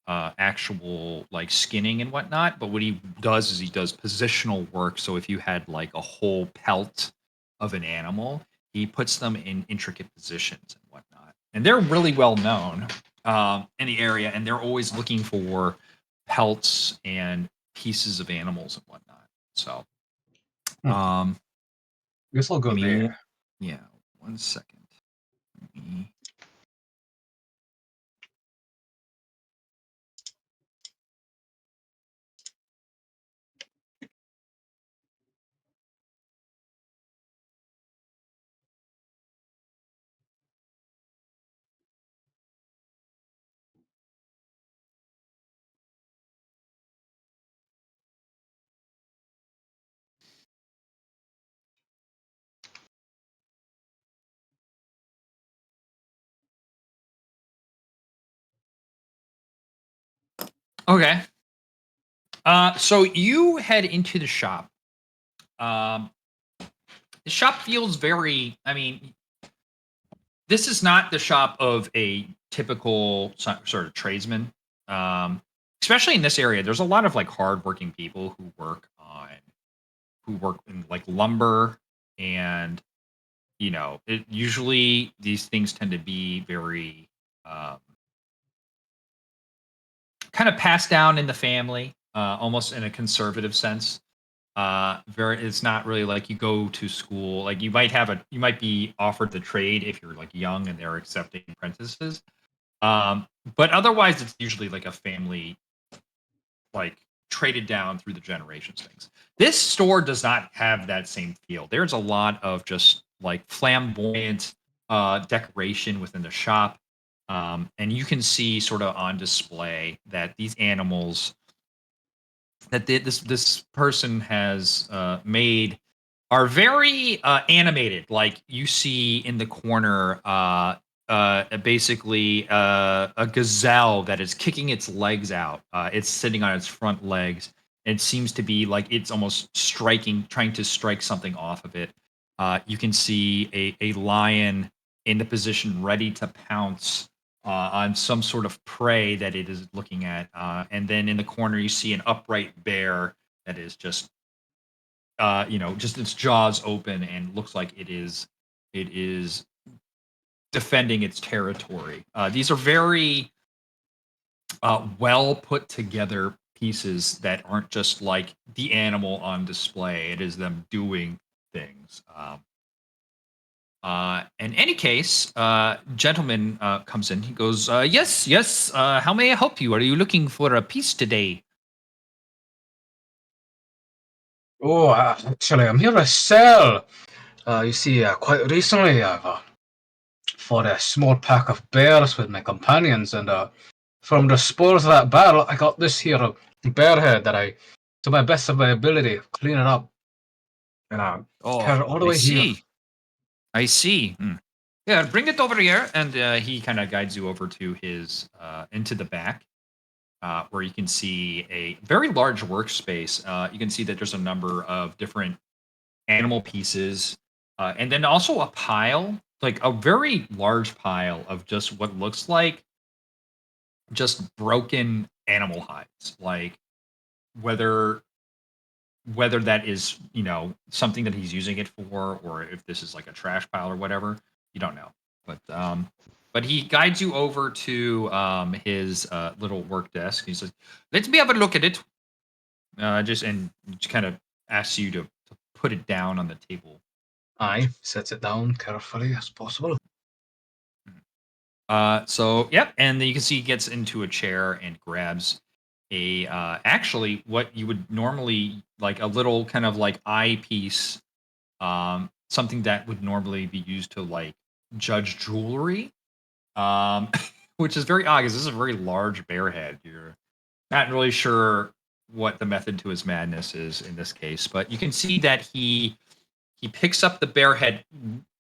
actual like skinning and whatnot, but what he does is he does positional work. So if you had like a whole pelt of an animal, he puts them in intricate positions and whatnot. And they're really well known in the area, and they're always looking for pelts and pieces of animals and whatnot. So, guess I'll go there. Yeah, 1 second. Okay. So you head into the shop. The shop feels very, I mean, this is not the shop of a typical sort of tradesman. Especially in this area, there's a lot of like hardworking people who work in like lumber, and usually these things tend to be very kind of passed down in the family, almost in a conservative sense. It's not really like you go to school. Like you might be offered the trade if you're like young and they're accepting apprentices, But otherwise, it's usually like a family, like traded down through the generations things. This store does not have that same feel. There's a lot of just like flamboyant decoration within the shop. And you can see sort of on display that these animals that this person has made are very animated. Like you see in the corner, basically a gazelle that is kicking its legs out. It's sitting on its front legs. It seems to be like it's almost trying to strike something off of it. You can see a lion in the position ready to pounce on some sort of prey that it is looking at. And then in the corner, you see an upright bear that is just, just its jaws open and looks like it is defending its territory. These are very well put together pieces that aren't just like the animal on display. It is them doing things. In any case, gentleman comes in. He goes, "Yes, yes. How may I help you? Are you looking for a piece today?" Oh, actually, I'm here to sell. You see, quite recently, I've fought a small pack of bears with my companions, and from the spoils of that battle, I got this here bear head that I, to my best of my ability, clean it up and Oh, carry it all the I way here. see. I see. Yeah, bring it over here, and he kind of guides you over to his into the back, where you can see a very large workspace. You can see that there's a number of different animal pieces, and then also a pile, like a very large pile of just what looks like just broken animal hides, like whether that is something that he's using it for, or if this is like a trash pile or whatever, you don't know. But he guides you over to his little work desk. He says, "Let me have a look at it." Just kind of asks you to put it down on the table. I sets it down carefully as possible. So yep, and then you can see he gets into a chair and grabs a actually what you would normally like a little kind of like eyepiece, something that would normally be used to like judge jewelry, which is very odd because this is a very large bear head. You're not really sure what the method to his madness is in this case, but you can see that he picks up the bear head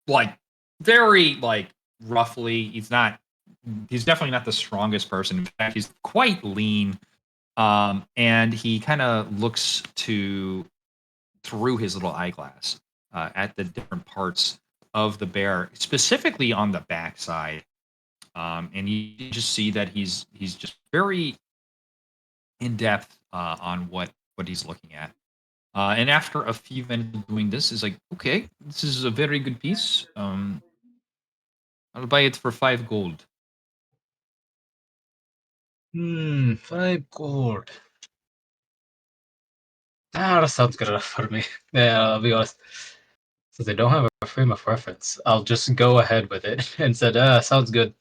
like very like roughly. He's definitely not the strongest person. In fact, he's quite lean. And he kind of looks through his little eyeglass at the different parts of the bear, specifically on the backside. And you just see that he's just very in depth on what he's looking at. And after a few minutes of doing this, is like, okay, this is a very good piece. I'll buy it for 5 gold. 5 gold. That sounds good enough for me. Yeah, I'll be honest. Since I don't have a frame of reference, I'll just go ahead with it and said, sounds good.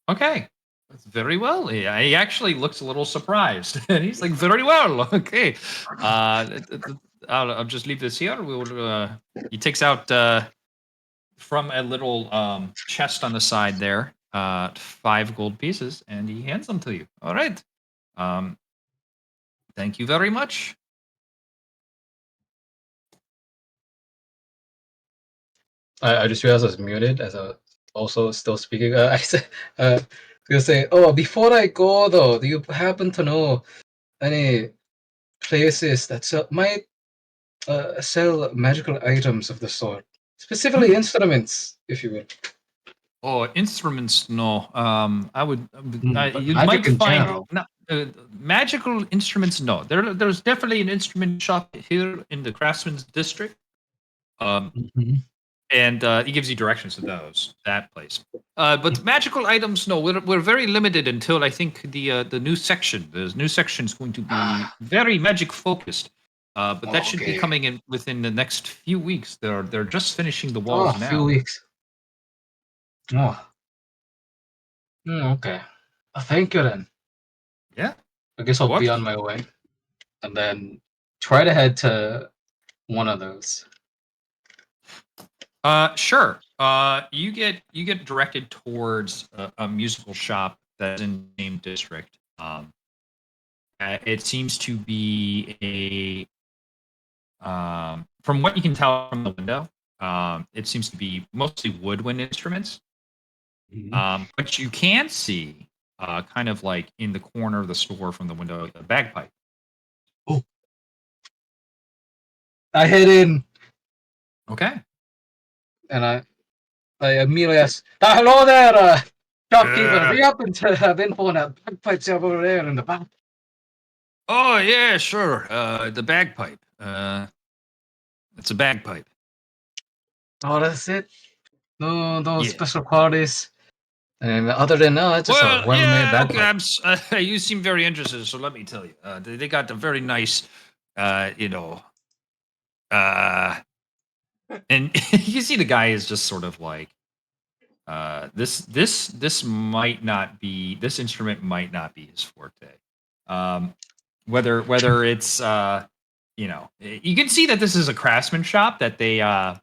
Okay. That's very well. He actually looks a little surprised. And he's like, very well. Okay. I'll just leave this here. He takes out from a little chest on the side there 5 gold pieces, and he hands them to you. All right. Thank you very much. I just realized I was muted as I was also still speaking. I said, gonna say, oh, before I go though, do you happen to know any places that might sell magical items of the sort, specifically instruments, if you will? Oh, instruments? No. I would. But You magic might in find general. magical instruments. No, there's definitely an instrument shop here in the Craftsman's District. Mhm. And he gives you directions to that place. But magical items, no, we're very limited until I think the new section. The new section is going to be very magic focused. But that should be Okay. coming in within the next few weeks. They're just finishing the Oh, walls a few now. weeks. Oh, Okay. Thank you then. Yeah. I guess I'll be What? on my way. And then try to head to one of those. Sure. You get directed towards a musical shop that's in the same district. It seems to be from what you can tell from the window, it seems to be mostly woodwind instruments. But you can see, kind of like in the corner of the store from the window, a bagpipe. Oh. I head in Okay. and I immediately ask, hello there, shopkeeper. Do you happen to have info on that bagpipes over there in the back? Oh yeah, sure. The bagpipe. It's a bagpipe. Oh, that's it? No Yeah. special qualities. And other than that, it's just a Well, well-made yeah. Okay. bagpipe. You seem very interested, so let me tell you. They got a very nice, you know, and you see the guy is just sort of like, this might not be this instrument might not be his forte. Um, whether it's you can see that this is a craftsman shop that they you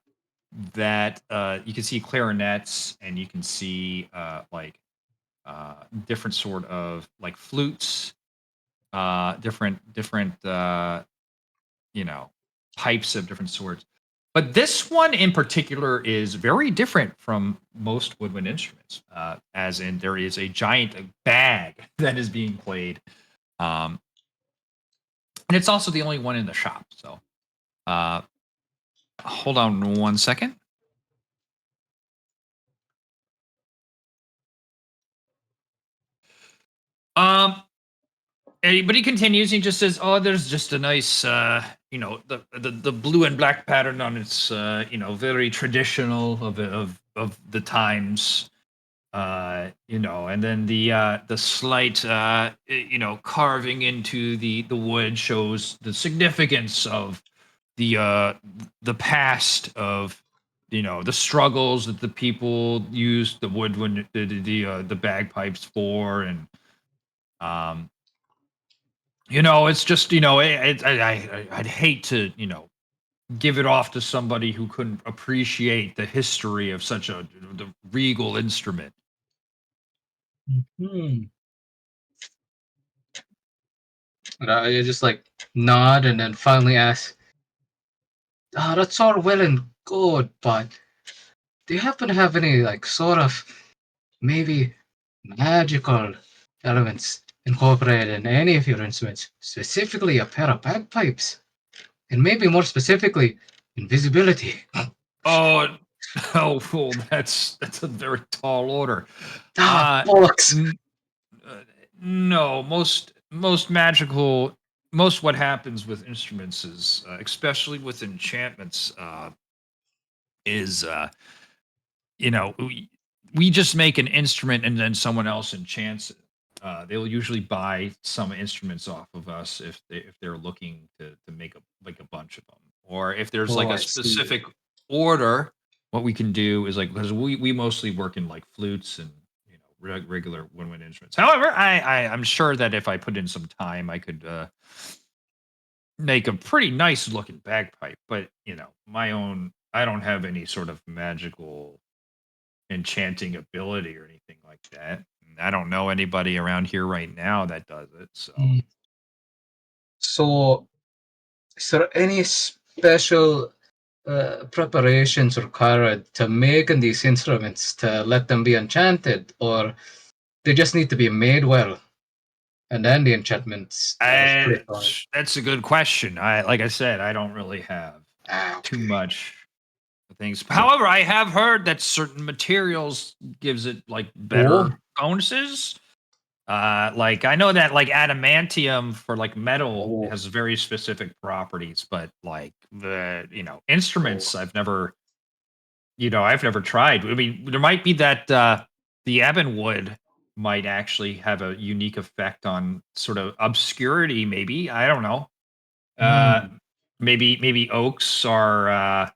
can see clarinets and you can see different sort of like flutes, different pipes of different sorts. But this one in particular is very different from most woodwind instruments, as in there is a giant bag that is being played, and it's also the only one in the shop. So, hold on one second. Um, but he continues. He just says, "Oh, there's just a nice, the blue and black pattern on its, very traditional of the times, and then the slight, carving into the wood shows the significance of the past of." The struggles that the people used the wood when the bagpipes for, and um, it's just I'd hate to give it off to somebody who couldn't appreciate the history of such the regal instrument. Hmm. And I just like nod and then finally ask, that's all well and good, but do you happen to have any like sort of maybe magical elements incorporated in any of your instruments, specifically a pair of bagpipes, and maybe more specifically, invisibility? Oh, oh, well, that's a very tall order. Uh, Bollocks! n- no, most magical, most what happens with instruments is, especially with enchantments, is we just make an instrument and then someone else enchants it. They'll usually buy some instruments off of us if they're looking to make a bunch of them, or if there's like Oh, a I see. specific order. What we can do is like, because we mostly work in like flutes and regular woodwind instruments. However, I'm sure that if I put in some time, I could make a pretty nice looking bagpipe. But my own, I don't have any sort of magical enchanting ability or anything like that. I don't know anybody around here right now that does it. So, Mm. So, is there any special preparations required to making these instruments to let them be enchanted, or they just need to be made well, and then the enchantments are placed on it? that's a good question. Like I said, I don't really have too Okay. much things. However, I have heard that certain materials gives it like Oh, better bonuses. Like I know that like adamantium for like metal oh, has very specific properties, but like the oh. instruments I've never tried. I mean, there might be that the ebon wood might actually have a unique effect on sort of obscurity. Maybe I don't know. Uh, Hmm. maybe oaks are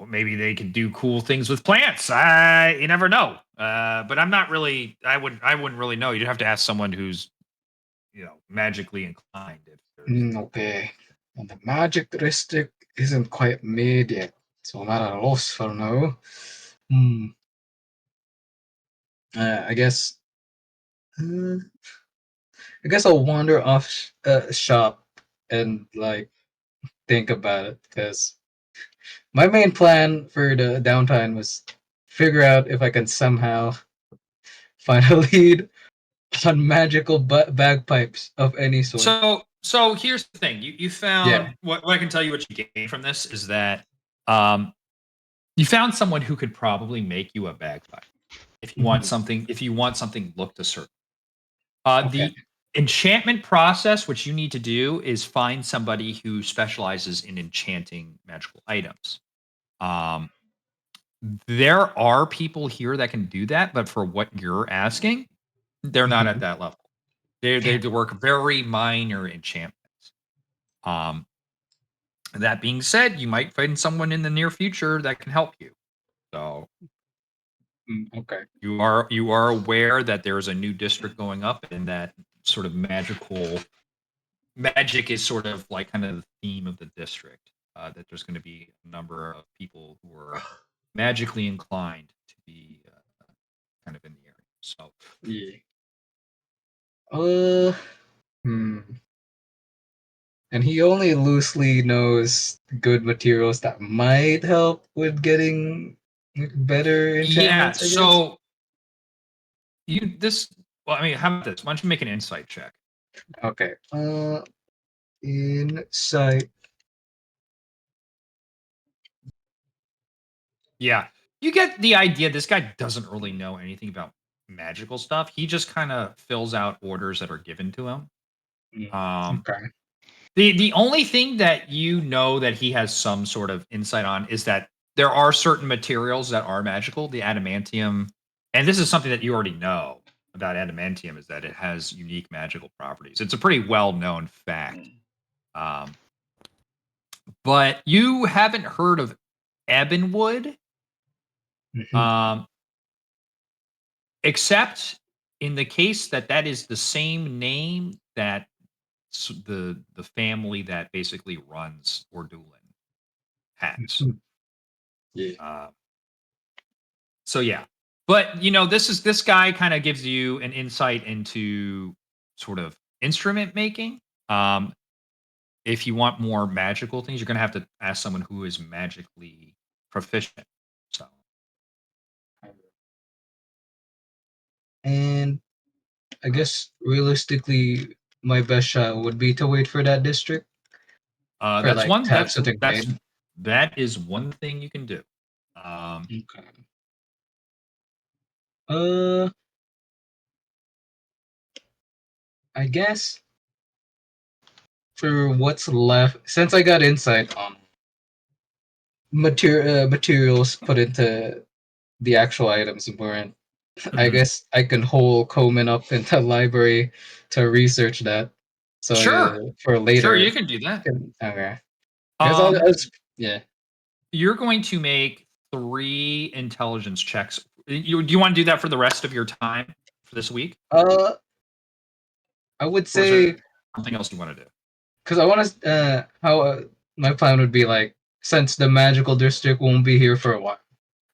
maybe they could do cool things with plants. You never know. But I'm not really. I wouldn't really know. You'd have to ask someone who's magically inclined. If there's Okay. And the magic district isn't quite made yet, so I'm at a loss for now. Hmm. I guess. Uh, I guess I'll wander off shop and like think about it because my main plan for the downtime was figure out if I can somehow find a lead on magical bagpipes of any sort. so here's the thing. You Yeah. found what I can tell you what you gained from this is that you found someone who could probably make you a bagpipe if you want Mhm. something. If you want something looked a certain. Okay. The enchantment process, which you need to do, is find somebody who specializes in enchanting magical items. Um, there are people here that can do that, but for what you're asking, they're not at Mhm. that level. They work very minor enchantments. Um, that being said, you might find someone in the near future that can help you. So Okay. you are aware that there is a new district going up, and that sort of magic is sort of like kind of the theme of the district. That there's going to be a number of people who are magically inclined to be kind of in the area. So Yeah. Uh. Hmm. And he only loosely knows good materials that might help with getting better yeah, enchantments, I guess. so you this. Well, I mean, how about this? Why don't you make an insight check? Okay. Insight. Yeah, you get the idea. This guy doesn't really know anything about magical stuff. He just kind of fills out orders that are given to him. Um, Okay. the only thing that that he has some sort of insight on is that there are certain materials that are magical. The adamantium, and this is something that you already know about adamantium, is that it has unique magical properties. It's a pretty well known fact. Um, but you haven't heard of ebonwood, Mhm. um, except in the case that is the same name that the family that basically runs Ordulan has. Mhm. Yeah. Uh, so yeah, but this guy kind of gives you an insight into sort of instrument making. Um, if you want more magical things, you're gonna have to ask someone who is magically proficient. So And I guess realistically, my best shot would be to wait for that district for that's like one to have something made. that is one thing you can do. Um, Okay. Uh, I guess for what's left, since I got insight on materials put into the actual items weren't, I mhm. guess I can hold Coleman up into library to research that. So Sure, for sure, later, you can do that. okay. I guess Um, yeah. you're going to make 3 intelligence checks. Do you want to do that for the rest of your time for this week, Uh, I would or is there say something else you want to do? because I want to how my plan would be like since the magical district won't be here for a while.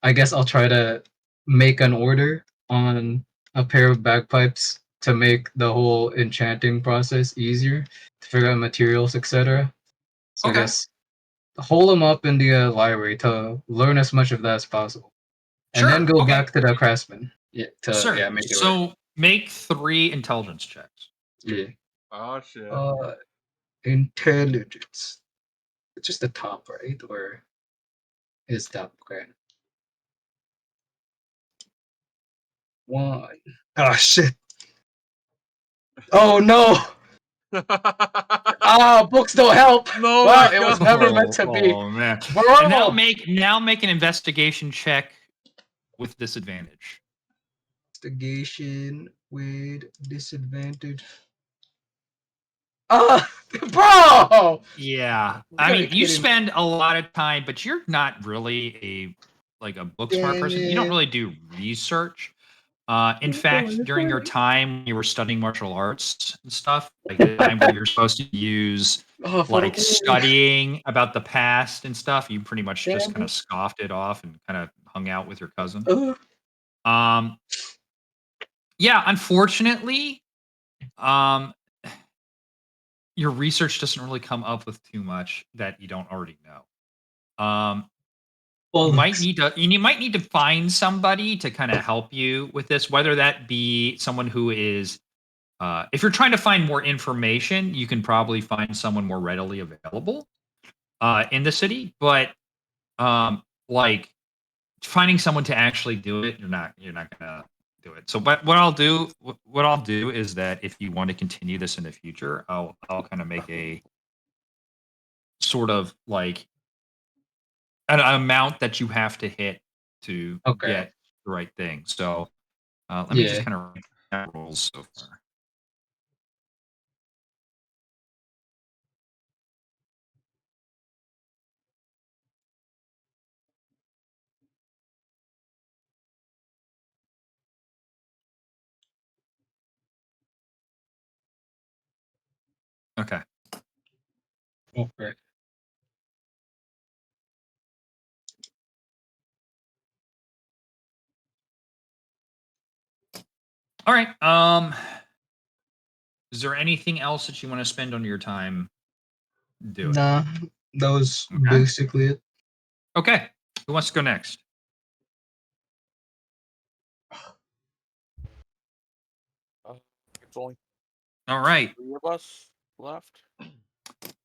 I guess I'll try to make an order on a pair of bagpipes to make the whole enchanting process easier to figure out materials, etc. So I Okay, guess hold them up in the library to learn as much of that as possible, and then sure. go Okay, back to the craftsman. Yeah, to sure. make it work. So make 3 intelligence checks. Yeah. Oh shit. Uh, intelligence. It's just the top, right? Or is that okay? One. Oh shit. Oh no. Ah, books don't help. No, Wow, my it was God. never meant to be. Man! And now Bro. make an investigation check with disadvantage. Investigation with disadvantage. Bro! Yeah. You I gotta mean, be you kidding me. spend a lot of time, but you're not really a book smart Damn person. You don't it. really do research. In That's all fact, right, during your that's time when you were studying martial arts and stuff, like the time where you're supposed to use Oh, for the like glory. studying about the past and stuff, you pretty much just Damn kind it. of scoffed it off and kind of hung out with your cousin. Uh, Um, yeah, unfortunately, um, your research doesn't really come up with too much that you don't already know. well, You might need to find somebody to kind of help you with this, whether that be someone who is if you're trying to find more information, you can probably find someone more readily available in the city. But like finding someone to actually do it, you're not gonna do it. So, but what I'll do is that if you want to continue this in the future, I'll kind of make a sort of like an amount that you have to hit to okay. get the right thing. So let me just Yeah. kind of rank that rules so far. Okay. Okay. All right. Is there anything else that you want to spend on your time doing? Nah, that was Okay. basically it. Okay. Who wants to go next? It's only All right. 3 of us left.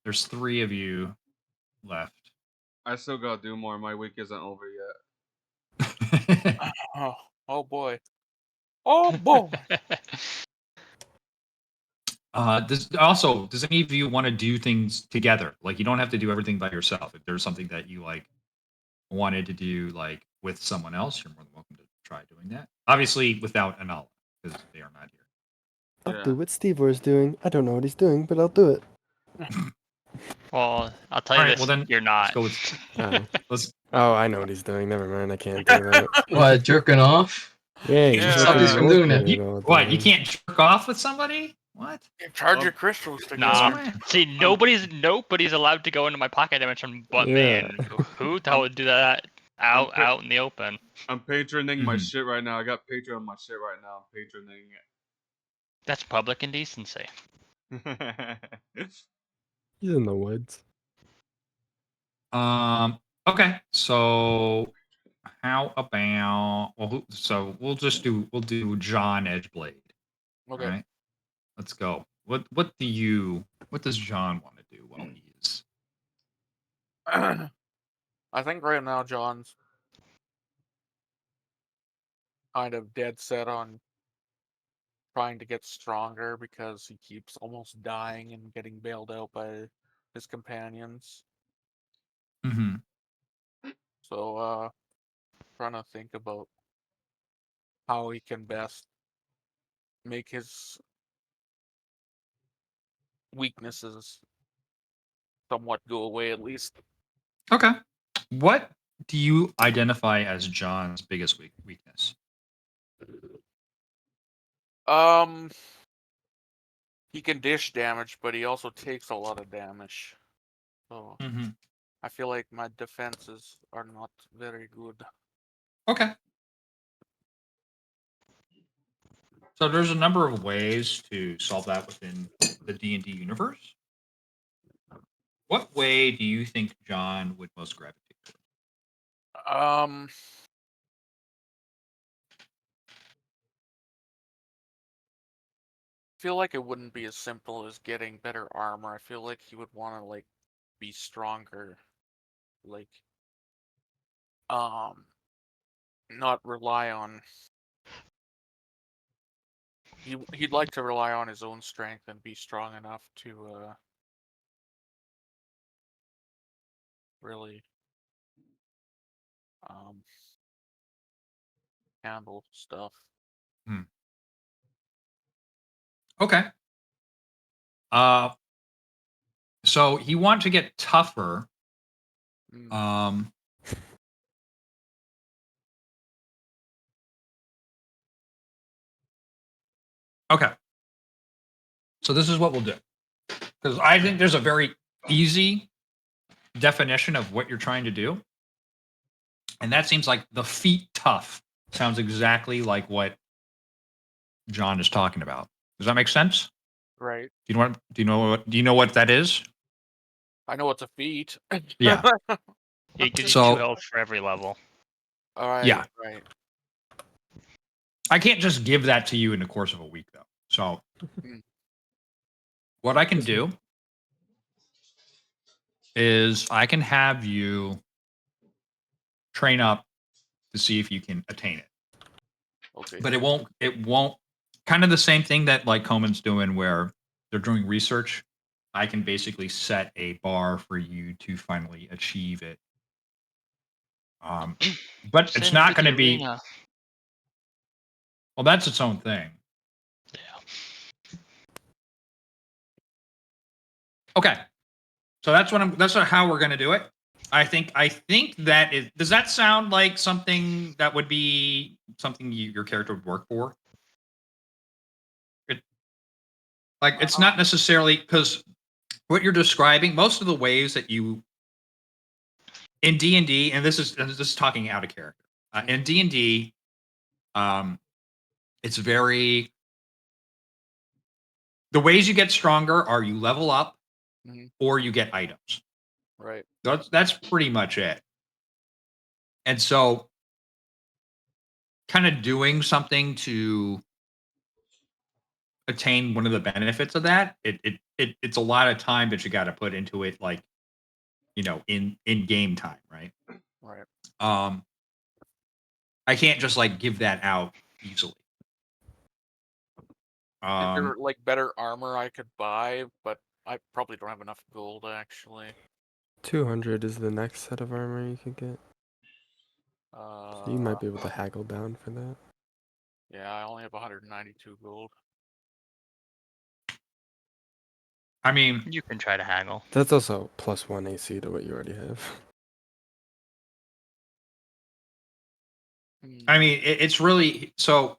There's 3 of you left. I still gotta do more. My week isn't over yet. Oh boy. Oh boy. Does any of you want to do things together? Like you don't have to do everything by yourself. If there's something that you like wanted to do like with someone else, you're more than welcome to try doing that. Obviously without Anala, because they are not here. I'll Yeah. do what Steve is doing. I don't know what he's doing, but I'll do it. Well, I'll tell All you right, this: well then you're let's not. go with Oh. let's Oh, I know what he's doing. Never mind. I can't do that. What, jerking off? Yeah, Yeah. he's Stop fucking this from doing that. working all what, you day. can't jerk off with somebody? What? You charge Well, your crystals Since together. when? See, nobody's allowed to go into my pocket dimension but me, Yeah. and who the hell would do that out in the open? I'm patroning my Mhm. shit right now. I got Patreon on my shit right now. I'm patroning That's public indecency. it. He's in the woods. Okay, so how about so we'll do John Edgeblade. All Okay. right, let's go. What does John want to do while he's I think right now John's kind of dead set on trying to get stronger because he keeps almost dying and getting bailed out by his companions. Mhm. So trying to think about how he can best make his weaknesses somewhat go away at least. Okay. What do you identify as John's biggest weakness? Um he can dish damage, but he also takes a lot of damage. So Mm-hmm. I feel like my defenses are not very good. Okay. So there's a number of ways to solve that within the D&D universe. What way do you think John would most gravitate towards? Um feel like it wouldn't be as simple as getting better armor. I feel like he would want to like be stronger, like um not rely on he'd like to rely on his own strength and be strong enough to really um handle stuff. Okay. So you want to get tougher. Mm. Okay. So this is what we'll do. Because I think there's a very easy definition of what you're trying to do. And that seems like the feat tough sounds exactly like what John is talking about. Does that make sense? Right. Do you know what that is? I know it's a feat. Yeah. It gives you So- 2 health for every level. All right. Yeah. Right. I can't just give that to you in the course of a week, though. So, Mm. what I can do is I can have you train up to see if you can attain it. Okay. But it won't kind of the same thing that like Coleman's doing where they're doing research. I can basically set a bar for you to finally achieve it. But it's Send not to the going to be, arena. well, that's its own thing. Yeah. Okay. So that's how we're going to do it. I think that is, does that sound like something that would be something your character would work for? It's not necessarily because what you're describing, most of the ways that you in D&D, and this is talking out of character. In D&D, it's very the ways you get stronger are you level up Mhm. or you get items. Right. That's pretty much it. And so kind of doing something to attain one of the benefits of that, it's a lot of time that you got to put into it, like, in game time, right? Right. I can't just like give that out easily. Is there like better armor I could buy, but I probably don't have enough gold actually. 200 is the next set of armor you could get. So you might be able to haggle down for that. Yeah, I only have 192 gold. I mean, You can try to haggle. That's also +1 AC to what you already have. I mean, it's really so.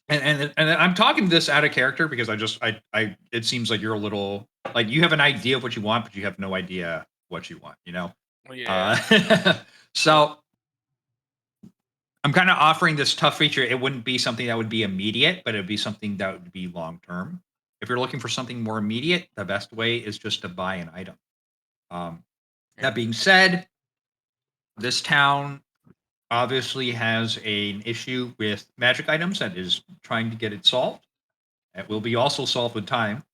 And I'm talking this out of character because I it seems like you're a little like you have an idea of what you want, but you have no idea what you want. Yeah. So I'm kind of offering this tough feature. It wouldn't be something that would be immediate, but it would be something that would be long term. If you're looking for something more immediate, the best way is just to buy an item. That being said, this town obviously has an issue with magic items that is trying to get it solved. It will be also solved with time.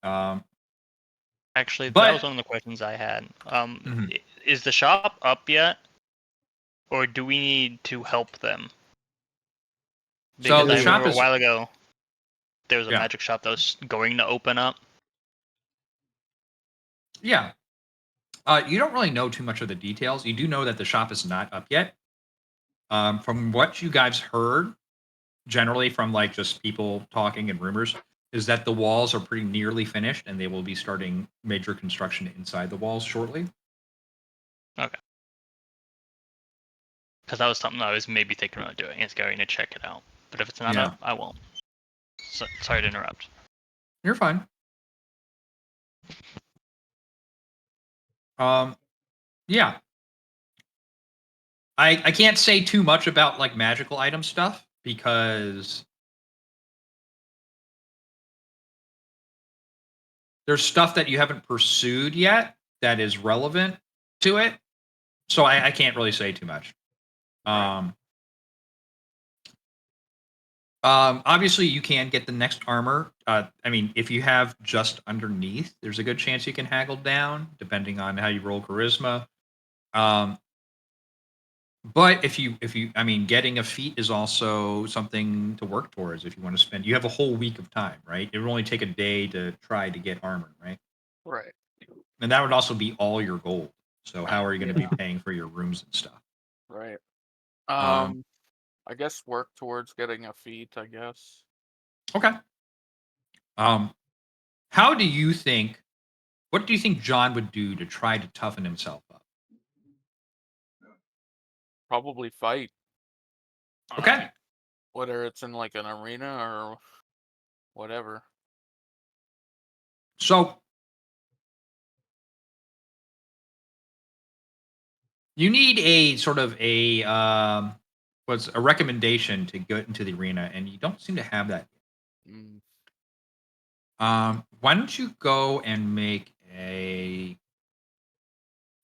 Actually, But- that was one of the questions I had. Mhm. Is the shop up yet, or do we need to help them? So Because the I shop remember is- a while ago there was a Yeah. magic shop that was going to open up. Yeah. You don't really know too much of the details. You do know that the shop is not up yet. From what you guys heard, generally from like just people talking and rumors, is that the walls are pretty nearly finished and they will be starting major construction inside the walls shortly. Because that was something I was maybe thinking about doing, is going to check it out. But if it's not Yeah. up, I won't. Sorry to interrupt. You're fine. Yeah. I can't say too much about like magical item stuff because there's stuff that you haven't pursued yet that is relevant to it. So I can't really say too much. Obviously you can get the next armor. I mean, if you have just underneath, there's a good chance you can haggle down, depending on how you roll charisma. But if you, I mean, getting a feat is also something to work towards. If you want to spend, you have a whole week of time, right? It would only take a day to try to get armor, right? Right. And that would also be all your gold. So how are you going to Yeah. be paying for your rooms and stuff? Right. Um, I guess work towards getting a feat, I guess. Okay. How How do you think? What do you think John would do to try to toughen himself up? Probably fight. Okay. Whether it's in like an arena or whatever. So you need a sort of a what's a recommendation to get into the arena, and you don't seem to have that. Mm. Why don't you go and make a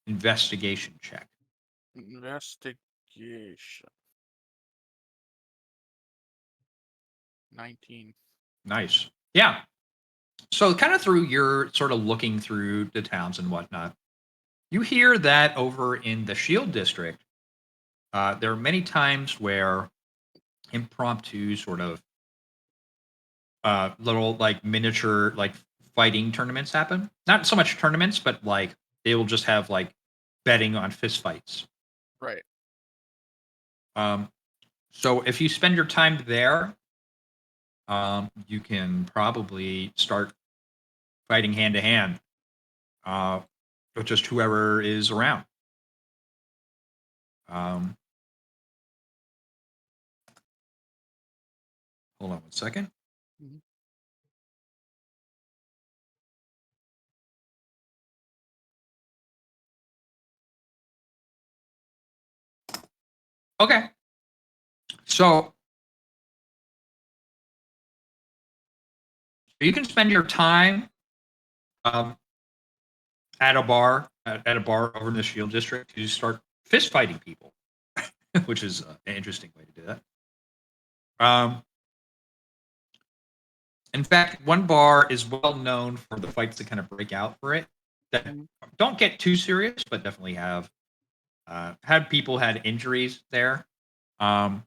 investigation check? Investigation. 19. Nice. Yeah. So kind of through your sort of looking through the towns and whatnot, you hear that over in the Shield District, there are many times where impromptu sort of little like miniature like fighting tournaments happen. Not so much tournaments, but like they will just have like betting on fist fights. Right. Um, so if you spend your time there, you can probably start fighting hand to hand with just whoever is around. Um, hold on 1 second. Mhm. Okay. So you can spend your time um, at a bar at a bar over in the Shield District to start fist fighting people, which is an interesting way to do that. In fact, one bar is well known for the fights that kind of break out for it that Mhm. don't get too serious, but definitely have had people had injuries there. Um,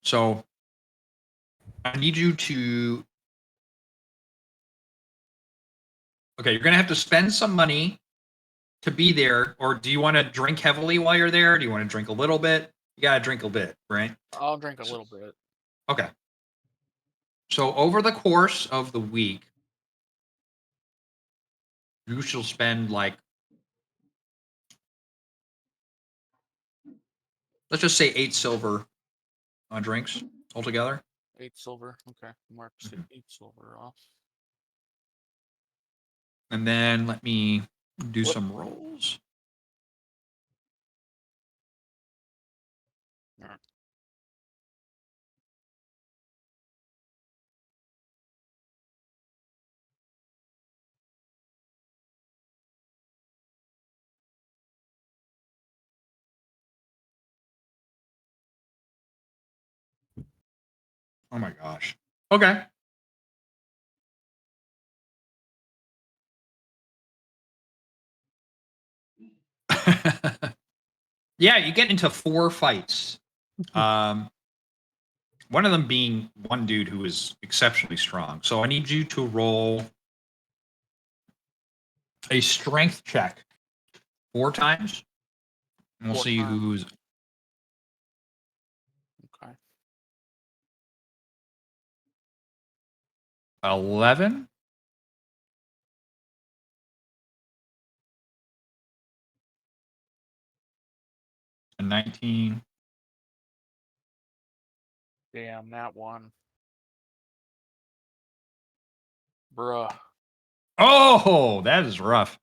so I need you to. Okay, you're gonna have to spend some money to be there, or do you want to drink heavily while you're there? Do you want to drink a little bit? You gotta drink a bit, right? I'll drink a little bit. Okay. So over the course of the week, you shall spend like, let's just say 8 silver on drinks altogether. 8 silver. Okay. Mark Mhm. 8 silver off. And then let me do What? some rolls. Alright. Oh my gosh. Okay. Yeah, you get into 4 fights. One of them being one dude who is exceptionally strong. So I need you to roll a strength check 4 times. And we'll 4 see times. who's Okay. 11. A 19. Damn, that one. Bruh. Oh, that is rough.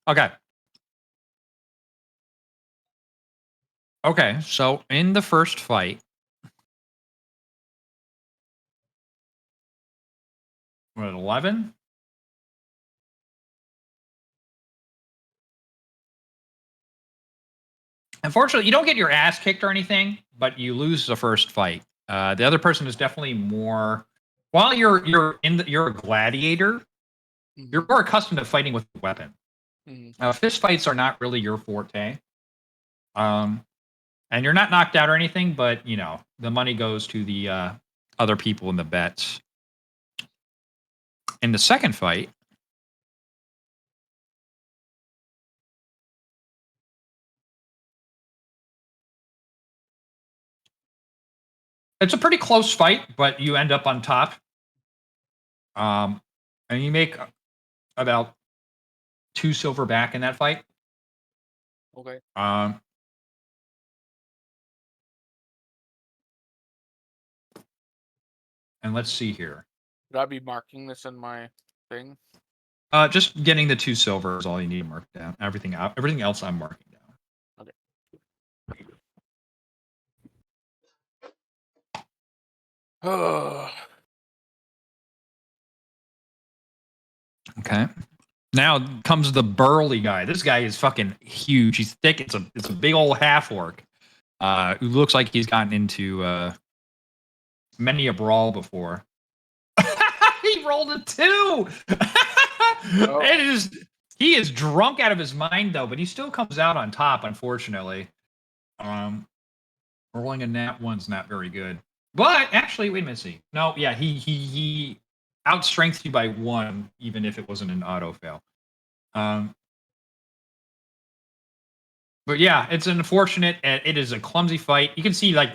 Okay. Okay, so in the first fight, we're at 11. Unfortunately, you don't get your ass kicked or anything, but you lose the first fight. The other person is definitely more. While you're a gladiator, you're Mhm. more accustomed to fighting with a weapon. Mhm. Fist fights are not really your forte. Um, and you're not knocked out or anything, but you know the money goes to the other people in the bets. In the second fight, It's a pretty close fight, but you end up on top. And you make about 2 silver back in that fight. Okay. And let's see here. Should I be marking this in my thing? Just getting the 2 silver is all you need to mark down. Everything else I'm marking down. Okay. Okay. Now comes the burly guy. This guy is fucking huge. He's thick. It's a big old half orc. Who looks like he's gotten into many a brawl before. He rolled a 2. He is drunk out of his mind though, but he still comes out on top, unfortunately. Rolling a nat 1's not very good. But actually, wait a minute, see. No, yeah, he outstrengths you by 1, even if it wasn't an auto fail. But yeah, it's unfortunate. It is a clumsy fight. You can see like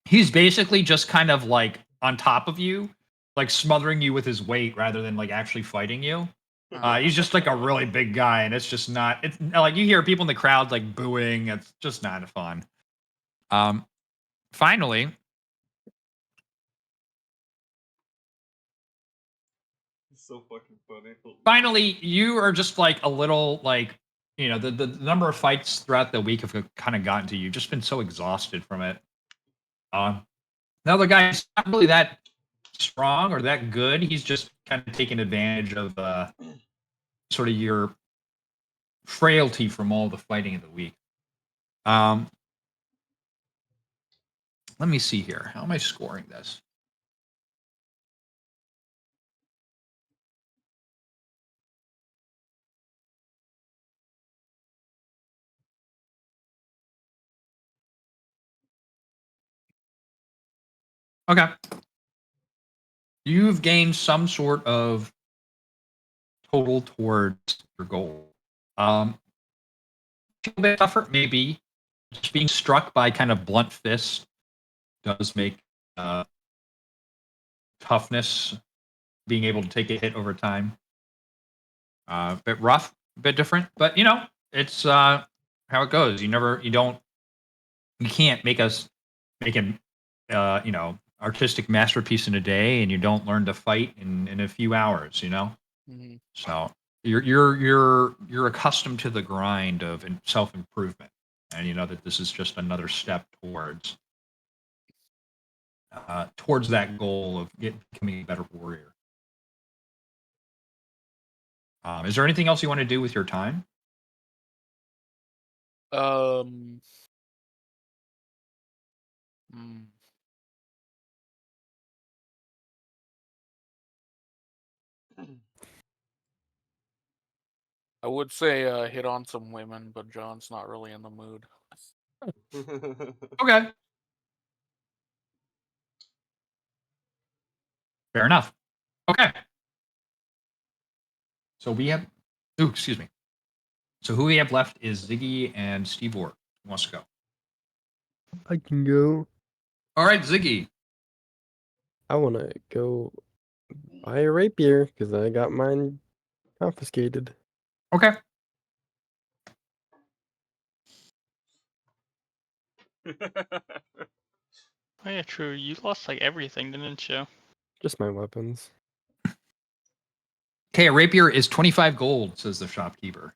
he's basically just kind of like on top of you, like smothering you with his weight rather than like actually fighting you. He's just like a really big guy, and it's just not. It's like you hear people in the crowd like booing. It's just not fun. Finally, It's so fucking funny. Finally, you are just like a little like the number of fights throughout the week have kind of gotten to you. Just been so exhausted from it. The other guy's not really that strong or that good. He's just kind of taking advantage of sort of your frailty from all the fighting of the week. Let me see here. How am I scoring this? Okay. You've gained some sort of total towards your goal. A bit tougher, maybe. Just being struck by kind of blunt fist does make toughness, being able to take a hit over time, a bit rough, a bit different. But it's how it goes. You can't make an artistic masterpiece in a day, and you don't learn to fight in a few hours. Mm-hmm. So you're accustomed to the grind of self improvement, and you know that this is just another step towards that goal of becoming a better warrior. Is there anything else you want to do with your time? I would say hit on some women, but John's not really in the mood. Okay. Fair enough. Okay. So we have. Ooh, excuse me. So who we have left is Ziggy and Steve Orr. Who wants to go? I can go. All right, Ziggy. I want to go buy a rapier because I got mine confiscated. Okay. Oh yeah, true. You lost like everything, didn't you? Just my weapons. Okay, a rapier is 25 gold, says the shopkeeper.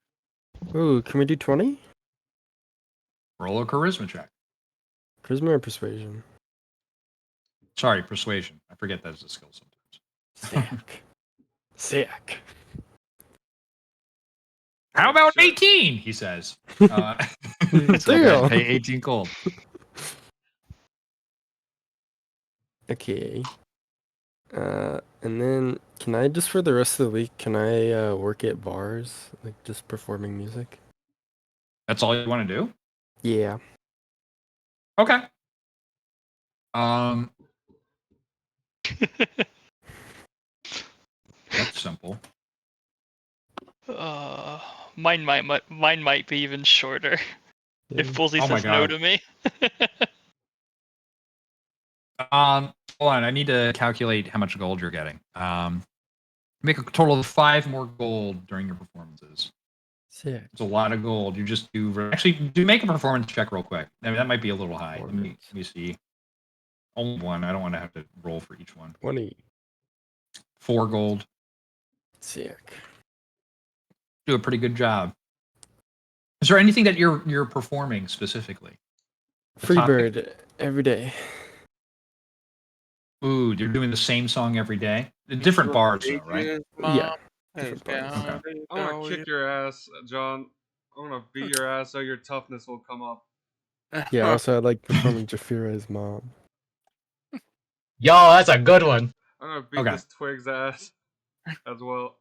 Ooh, can we do 20? Roll a charisma check. Charisma or persuasion? Sorry, persuasion. I forget that as a skill sometimes. Sick. How about 18? He says. So Damn. pay 18 gold. Okay. And then can I just for the rest of the week, can I work at bars, like just performing music? That's all you want to do? Yeah. Okay. That's simple. Mine might be even shorter. If Fulsey Oh my says no God. to me. Hold on. I need to calculate how much gold you're getting. Make a total of 5 more gold during your performances. Sick. It's a lot of gold. You just do make a performance check real quick. I mean, that might be a little high. Let me see. Only one. I don't want to have to roll for each one. 20. 4 gold. Sick. Do a pretty good job. Is there anything that you're performing specifically? A Free topic? bird every day. Ooh, you're doing the same song every day? Different bars, though, right? His Yeah. mom has different bars. got Okay. it I'm gonna going. kick your ass, John. I'm gonna beat your ass so your toughness will come up. Yeah, also I like performing Jafira's mom. Yo, that's a good one. I'm gonna beat Okay. this twig's ass as well.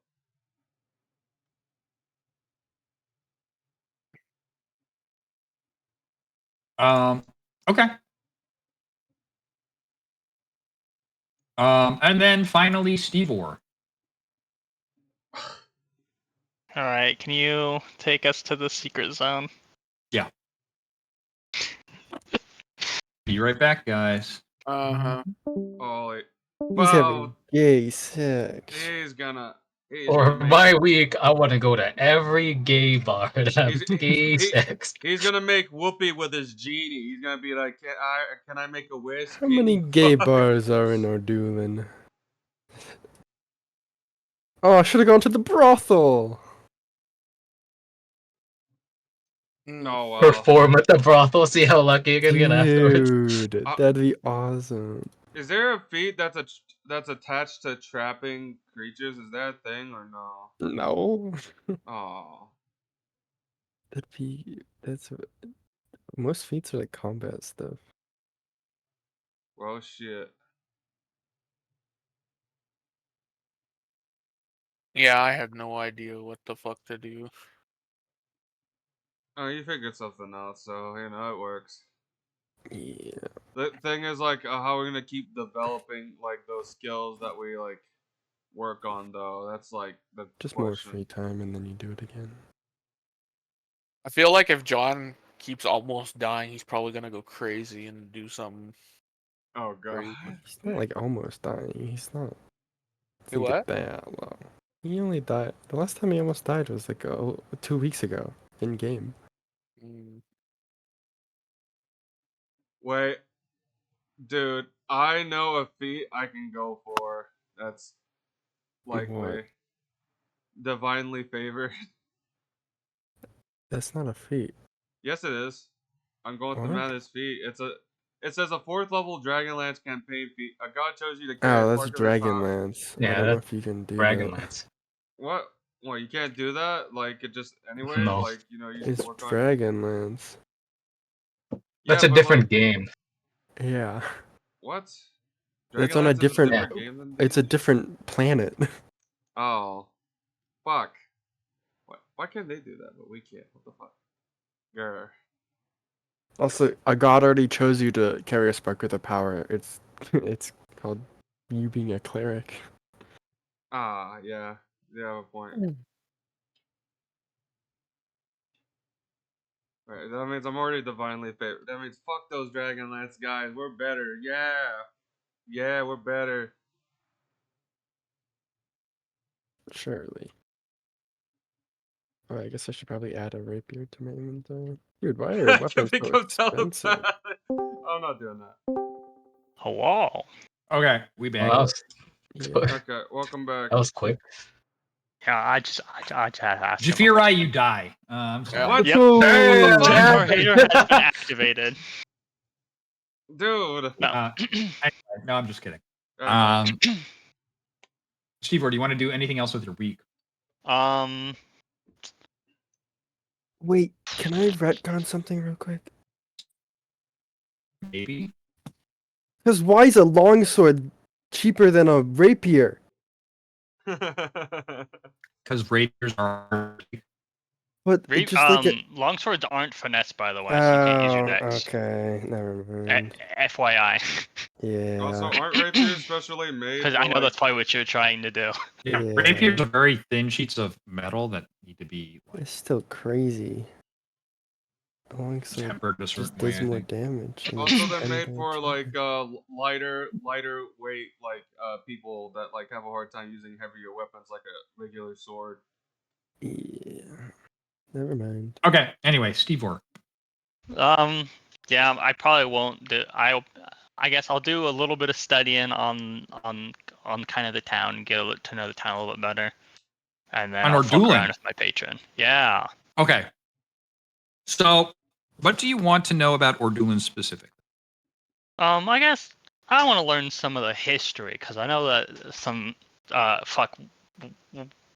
Okay. And then finally, Steve Orr. All right, can you take us to the secret zone? Yeah. Be right back, guys. Uh-huh. Holy. He's having Wow. gay sex. He's gonna For make, my week, I want to go to every gay bar that have He's- gay he- sex. he's gonna make Whoopi with his genie. He's gonna be like, can I make a wish? How many gay Fuck. bars are in Ordulin? Oh, I should have gone to the brothel. No, well. Perform at the brothel, see how lucky you're gonna get afterwards. Dude, that'd be awesome. Is there a feat that's attached to trapping creatures? Is that a thing or no? No. Oh. That's most feats are like combat stuff. Well, shit. Yeah, I have no idea what the fuck to do. Oh, you figured something out, so you know it works. Yeah. The thing is, like, how we're gonna keep developing like those skills that we like work on, though. That's like the Just more question. free time and then you do it again. I feel like if John keeps almost dying, he's probably gonna go crazy and do something. Oh god. Crazy. He's not like almost dying. He's not. Do Think what? that low. He only died. The last time he almost died was like 2 weeks ago in game. Mm. Wait, dude, I know a feat I can go for. That's likely What? divinely favored. That's not a feat. Yes, it is. I'm going with the What? Madness feat. It says a 4th level Dragonlance campaign feat. A god chose you to carry Oh, a that's spark of the top. Dragonlance. I Yeah, don't know that's if you can do Dragonlance. What? What? You can't do that? Like it just anyways? No. Like you know you that. It's work on. Dragonlance. That's Yeah, a but, different like, game. Yeah. What? That's on a Dragonlance is different. different game than It's a D&D? different planet. Oh, fuck. Why can't they do that, but we can't? What the fuck? Grr. Also, a god already chose you to carry a spark with a power. It's called you being a cleric. Ah, yeah. You have a point. Right, that means I'm already divinely favored. That means fuck those Dragonlance guys. We're better. Yeah. Yeah, we're better. Surely. Oh, I guess I should probably add a rapier to my inventory. Dude, why are I can weapons so become expensive? telepathic. I'm not doing that. Oh, wow. Okay, we Well, back. Yeah. Okay, welcome back. that was quick. Yeah, I just asked him. Jafiri, you die. I'm sorry. What? Yep. Boom! Damn! Our hater has been activated. Dude. No. No, I'm just kidding. Uh, Steve, do you want to do anything else with your week? Wait, can I retcon something real quick? Maybe. Because why is a longsword cheaper than a rapier? Because rapiers are. But it just like it. Longswords aren't finesse, by the way, so you can't use your dex. Okay, never mind. FYI. Yeah. Also, aren't rapiers specially made? Because for, I know like, that's probably what you're trying to do. Yeah, Yeah. rapiers are very thin sheets of metal that need to be like. It's still crazy. Elixir tempered a just certain way, does I more think. damage. And Also, it's they're 10 made damage for like higher. lighter weight like people that like have a hard time using heavier weapons like a regular sword. Yeah. Never mind. Okay. Anyway, Steve Orr. Yeah, I probably won't do. I guess I'll do a little bit of studying on kind of the town, and get to know the town a little bit better, and then On I'll fuck Ordulan. around with my patron. Yeah. Okay. So, what do you want to know about Ordulan specifically? I guess I want to learn some of the history because I know that some fuck.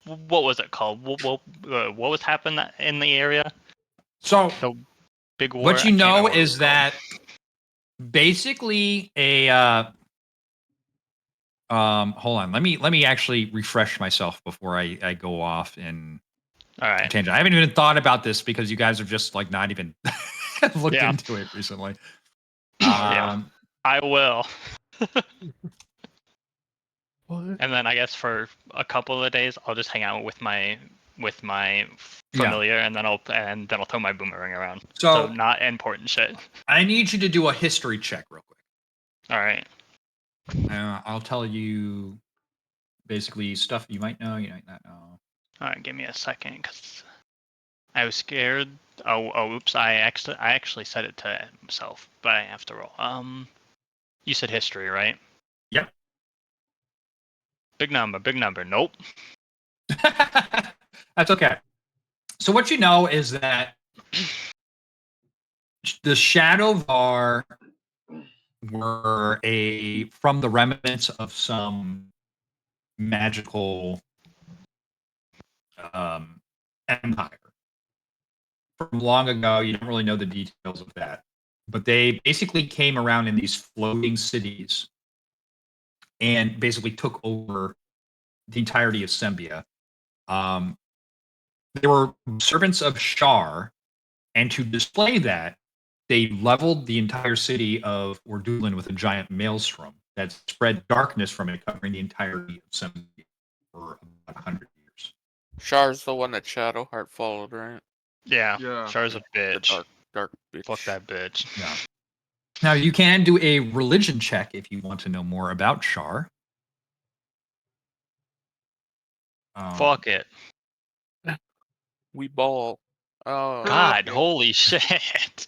What was it called? What was happening in the area? So, The big war. what you I can't know remember what it is was called. that basically hold on. Let me actually refresh myself before I go off and All right. tangent. I haven't even thought about this because you guys have just like not even looked Yeah. into it recently. Yeah. I will. What? And then I guess for a couple of days I'll just hang out with my Yeah. familiar, and then I'll throw my boomerang around. So- So not important shit. I need you to do a history check real quick. All right. I'll tell you basically stuff you might know, you might not know. All right. Give me a second, cause I was scared. Oh, oops. I actually said it to himself, but I have to roll. You said history, right? Yep. Big number. Nope. That's okay. So what you know is that the Shadowvar were from the remnants of some magical empire from long ago. You don't really know the details of that, but they basically came around in these floating cities and basically took over the entirety of Sembia. They were servants of Shar, and to display that, they leveled the entire city of Ordulan with a giant maelstrom that spread darkness from it, covering the entirety of Sembia for about 100 years. Char's the one that Shadowheart followed, right? Yeah. Yeah. Char's a The bitch. dark bitch. Fuck that bitch. Yeah. Now you can do a religion check if you want to know more about Shar. Fuck it. We ball. Oh, God, okay. holy shit.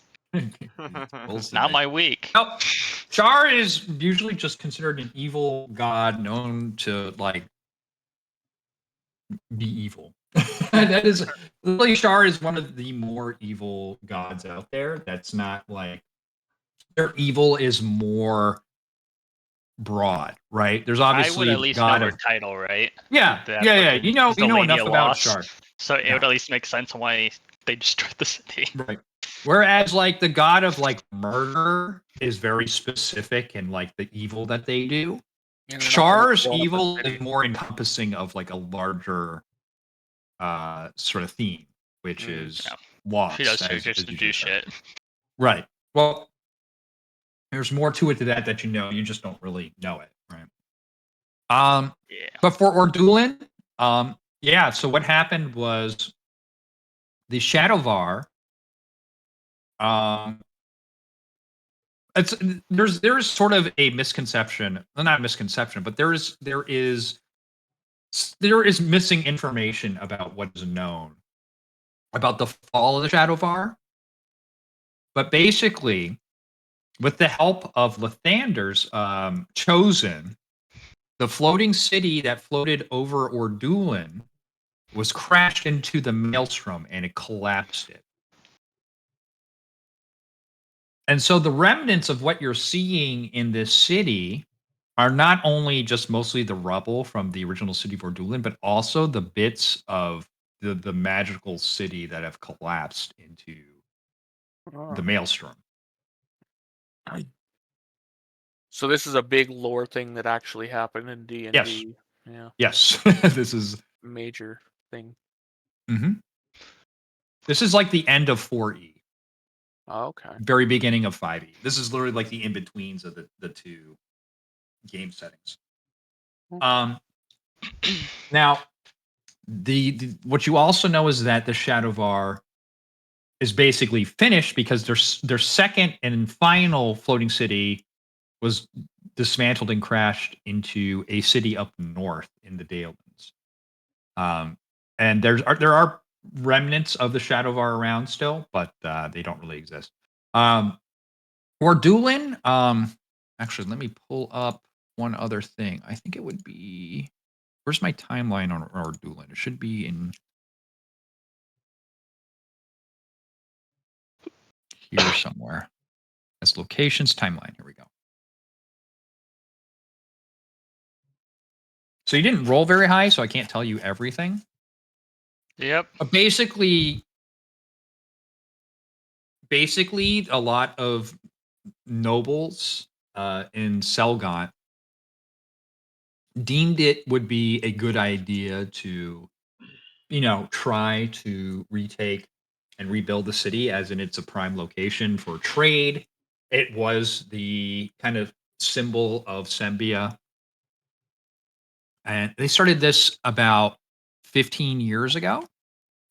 Not my week. Now, Shar is usually just considered an evil god known to like be evil. That is literally Shar is one of the more evil gods out there. That's not like their evil is more broad, right? There's I obviously would at the least god know her of title, right? yeah, That yeah. fucking- You know the Lady enough of about Lost. Shar, So it Yeah. would at least make sense why they destroyed the city. right? Whereas like the god of like murder is very specific in like the evil that they do. And Char's blow up a evil city. is more encompassing of like a larger sort of theme, which is Yeah. loss. She does shit as just to you do just said. shit. Right. Well, there's more to it that you know. You just don't really know it, right? Yeah. But for Ordulan, yeah. So what happened was the Shadowvar. There's sort of a misconception, well, not a misconception, but there is missing information about what is known about the fall of the Shadowvar. But basically, with the help of Lathander's chosen, the floating city that floated over Ordulan was crashed into the maelstrom and it collapsed it. And so the remnants of what you're seeing in this city are not only just mostly the rubble from the original city of Ordulan, but also the bits of the magical city that have collapsed into the maelstrom. So this is a big lore thing that actually happened in D&D. Yes. Yeah, Yes, this is major thing. this is like the end of 4E, Oh, okay. very beginning of 5E. This is literally like the in-betweens of the two game settings. Now, the what you also know is that the Shadowvar is basically finished because their second and final floating city was dismantled and crashed into a city up north in the Dalelands. And there are remnants of the Shadowvar around still, but they don't really exist. Ordulan, actually, let me pull up one other thing. I think it would be, where's my timeline on Ordulan? It should be in here somewhere. That's locations, timeline. Here we go. So you didn't roll very high, so I can't tell you everything. Yep. But basically, a lot of nobles in Selgant deemed it would be a good idea to, try to retake and rebuild the city, as in it's a prime location for trade. It was the kind of symbol of Sembia. And they started this about 15 years ago.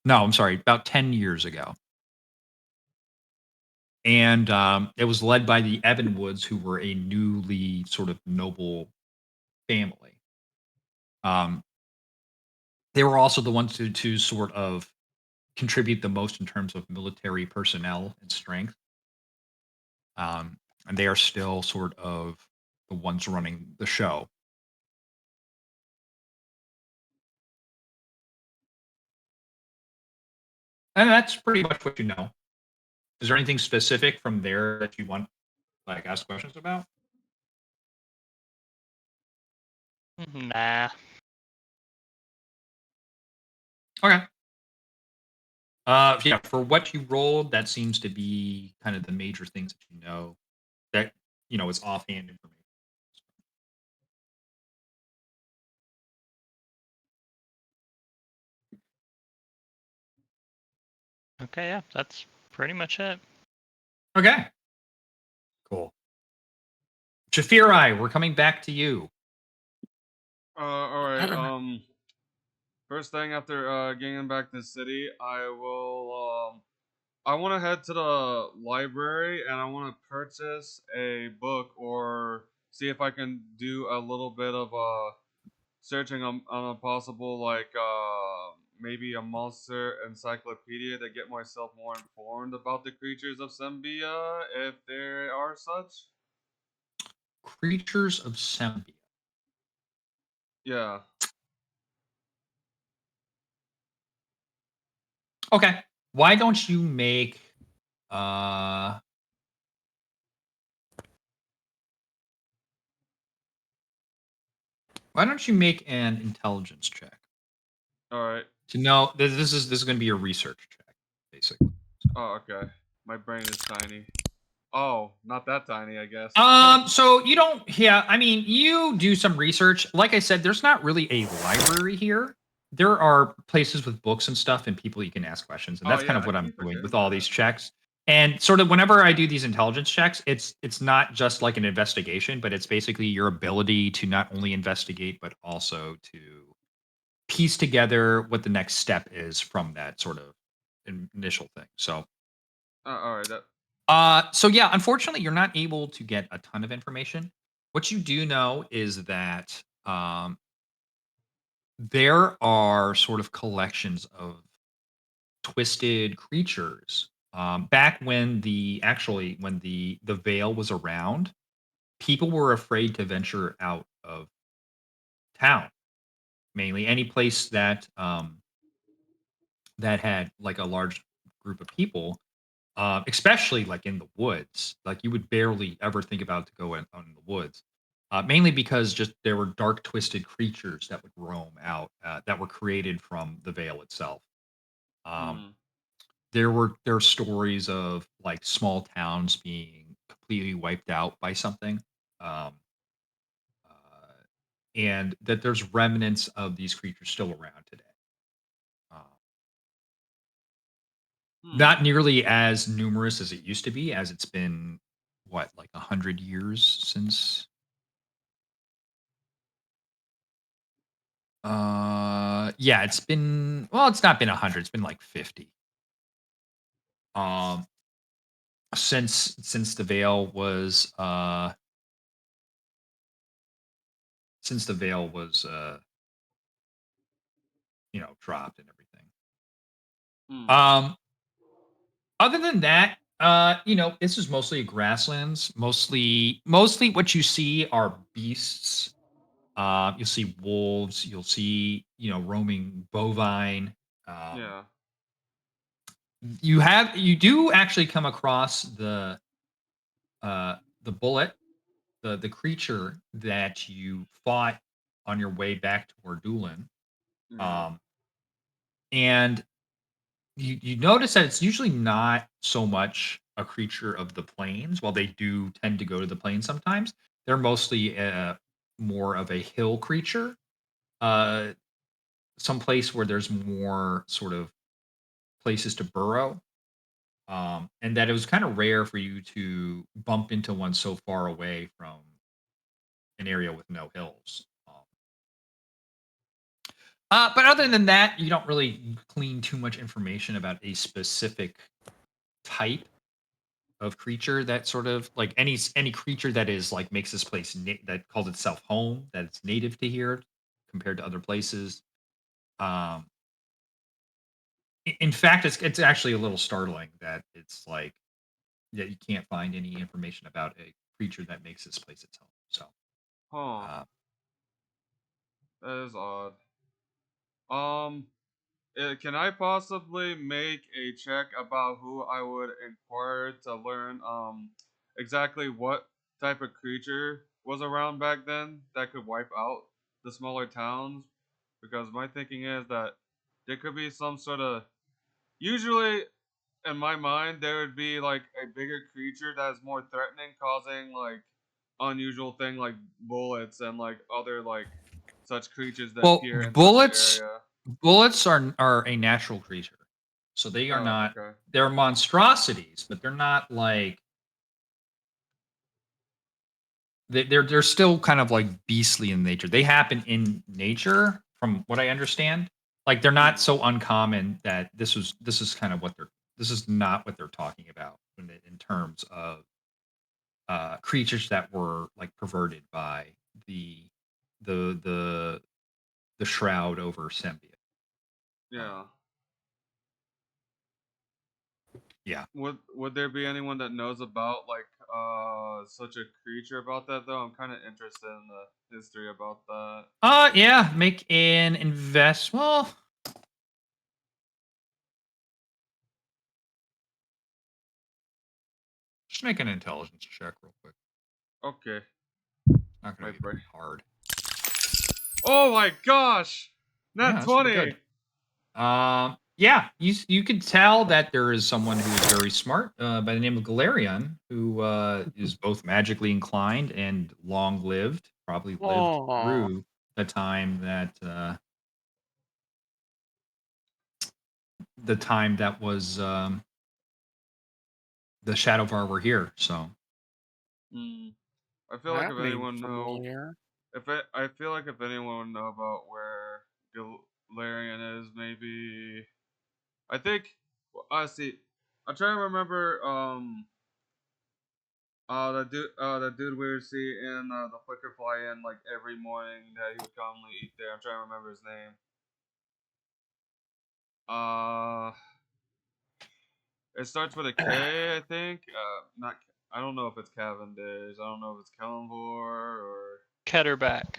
No, I'm sorry, about 10 years ago. And it was led by the Evanwoods, who were a newly sort of noble family. They were also the ones to sort of contribute the most in terms of military personnel and strength. And they are still sort of the ones running the show. And that's pretty much what you know. Is there anything specific from there that you want, like, ask questions about? Nah. Okay. Yeah, for what you rolled, that seems to be kind of the major things that you know. That is offhand information. Okay, yeah, that's pretty much it. Okay. Cool. Jafiri, we're coming back to you. All right. First thing after getting back to the city, I will. I want to head to the library and I want to purchase a book or see if I can do a little bit of searching on a possible maybe a monster encyclopedia to get myself more informed about the creatures of Sembia, if there are such. Creatures of Sembia. Yeah. Okay. Why don't you make why don't you make an intelligence check All right. to know this is going to be a research check, basically. Oh, okay. My brain is tiny. Oh, not that tiny, I guess. So you don't, yeah, I mean, you do some research. Like I said, there's not really a library here. There are places with books and stuff and people you can ask questions. And Oh, that's kind yeah, of what I I'm keep doing forgetting with all that. these checks. And sort of whenever I do these intelligence checks, it's not just like an investigation, but it's basically your ability to not only investigate, but also to piece together what the next step is from that sort of initial thing. So All right. That. so yeah, unfortunately, you're not able to get a ton of information. What you do know is that there are sort of collections of twisted creatures. Back when the veil was around, people were afraid to venture out of town. Mainly, any place that had like a large group of people, especially like in the woods. Like you would barely ever think about to go in the woods, mainly because just there were dark, twisted creatures that would roam out that were created from the veil itself. Um, Hmm. there are stories of like small towns being completely wiped out by something, um, and that there's remnants of these creatures still around today. Um, Hmm. Not nearly as numerous as it used to be, as it's been what, like 100 years since. Yeah, it's been, well, it's not been 100, it's been like 50. Since the veil was dropped and everything. Hmm. Other than that, this is mostly grasslands. Mostly what you see are beasts. You'll see wolves. You'll see, roaming bovine. Um, Yeah. you do actually come across the bullet, the creature that you fought on your way back toward Doolin. Yeah. Um, and you notice that it's usually not so much a creature of the plains. While they do tend to go to the plains sometimes, they're mostly more of a hill creature. Uh, some place where there's more sort of places to burrow. And that it was kind of rare for you to bump into one so far away from an area with no hills. But other than that, you don't really glean too much information about a specific type of creature that sort of like any creature that is like makes this place that calls itself home, that it's native to here compared to other places. Um, in fact, it's actually a little startling that it's like that you can't find any information about a creature that makes this place its home. So, Huh. uh, That is odd. Um, can I possibly make a check about who I would inquire to learn exactly what type of creature was around back then that could wipe out the smaller towns? Because my thinking is that there could be some sort of, usually in my mind there would be like a bigger creature that is more threatening, causing like unusual thing like bullets and like other like such creatures that well, appear in such an bullets area. bullets are a natural creature, so they are Oh, not. okay. They're monstrosities, but they're not like they're still kind of like beastly in nature. They happen in nature, from what I understand. Like they're not Hmm. so uncommon that this is kind of what they're this is not what they're talking about in terms of creatures that were like perverted by the the the the shroud over Sembia. Yeah. Yeah. Would there be anyone that knows about like such a creature about that though? I'm kind of interested in the history about that. Yeah, make an invest. Well, just make an intelligence check real quick. Okay. Not gonna My be brain. very hard. Oh my gosh! Yeah, Nat that's pretty 20. good. Yeah, you could tell that there is someone who is very smart by the name of Galarion, who is both magically inclined and long lived. Probably lived Oh, through the time that was the Shadowvar were here. So Hmm. I feel like that if name's anyone know, familiar. I feel like if anyone would know about where Galarian is, maybe I think. Well, I see. I'm trying to remember. The dude we would see in the Flicker Fly Inn like every morning that he would commonly eat there. I'm trying to remember his name. Uh, it starts with a K, I think. Not. I don't know if it's Cavendish. I don't know if it's Kellenvor or Ketterback.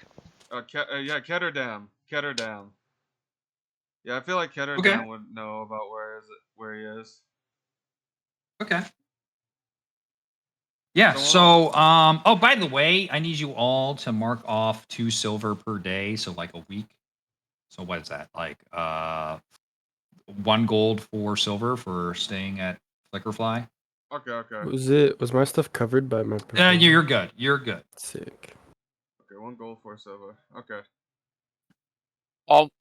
Yeah, Ketterdam. Ketterdam. Yeah, I feel like okay, Ketterdam would know about where he is. okay. Yeah. So So, oh, by the way, I need you all to mark off 2 silver per day. So, like a week. So, what is that? Like, 1 gold, 4 silver for staying at Flickerfly. okay, okay, Was my stuff covered by my proposal? You're good. You're good. Sick. okay. 1 gold, 4 silver. Okay.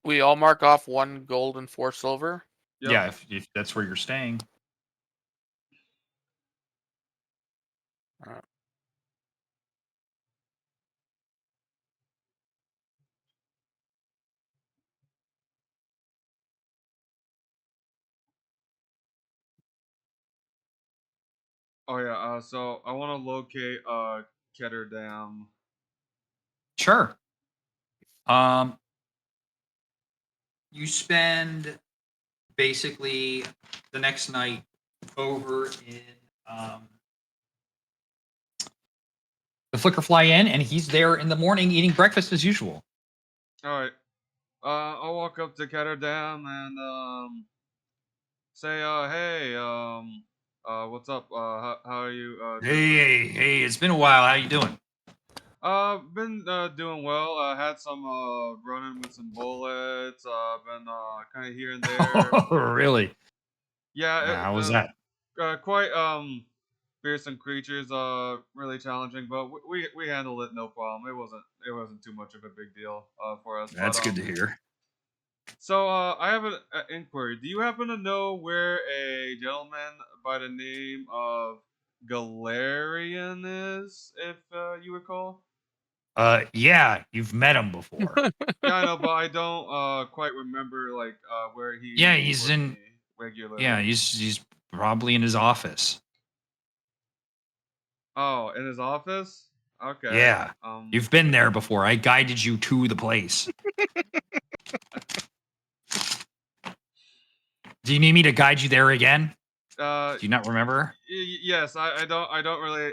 We all mark off 1 gold and 4 silver. Yep. Yeah, if that's where you're staying. Uh, Oh yeah. So I want to locate Ketterdam. Sure. You spend basically the next night over in um, the Flickerfly Inn, and he's there in the morning eating breakfast as usual. All right. I'll walk up to Ketterdam and say, hey, what's up? How are you doing? Hey, it's been a while. How you doing? Been doing well. Had some running with some bullets. Been kind of here and there. Really? Yeah, How was that? quite fearsome creatures. Really challenging, but we handled it no problem. It wasn't too much of a big deal for us. That's but, good to hear. So I have an inquiry. Do you happen to know where a gentleman by the name of Galarian is, if you recall? Yeah, you've met him before. Yeah, I know, but I don't quite remember like where Yeah, he he's would in. be regularly. Yeah, he's probably in his office. Oh, in his office? Okay. Yeah, you've been there before. I guided you to the place. Do you need me to guide you there again? uh Do you not remember? yes, I don't really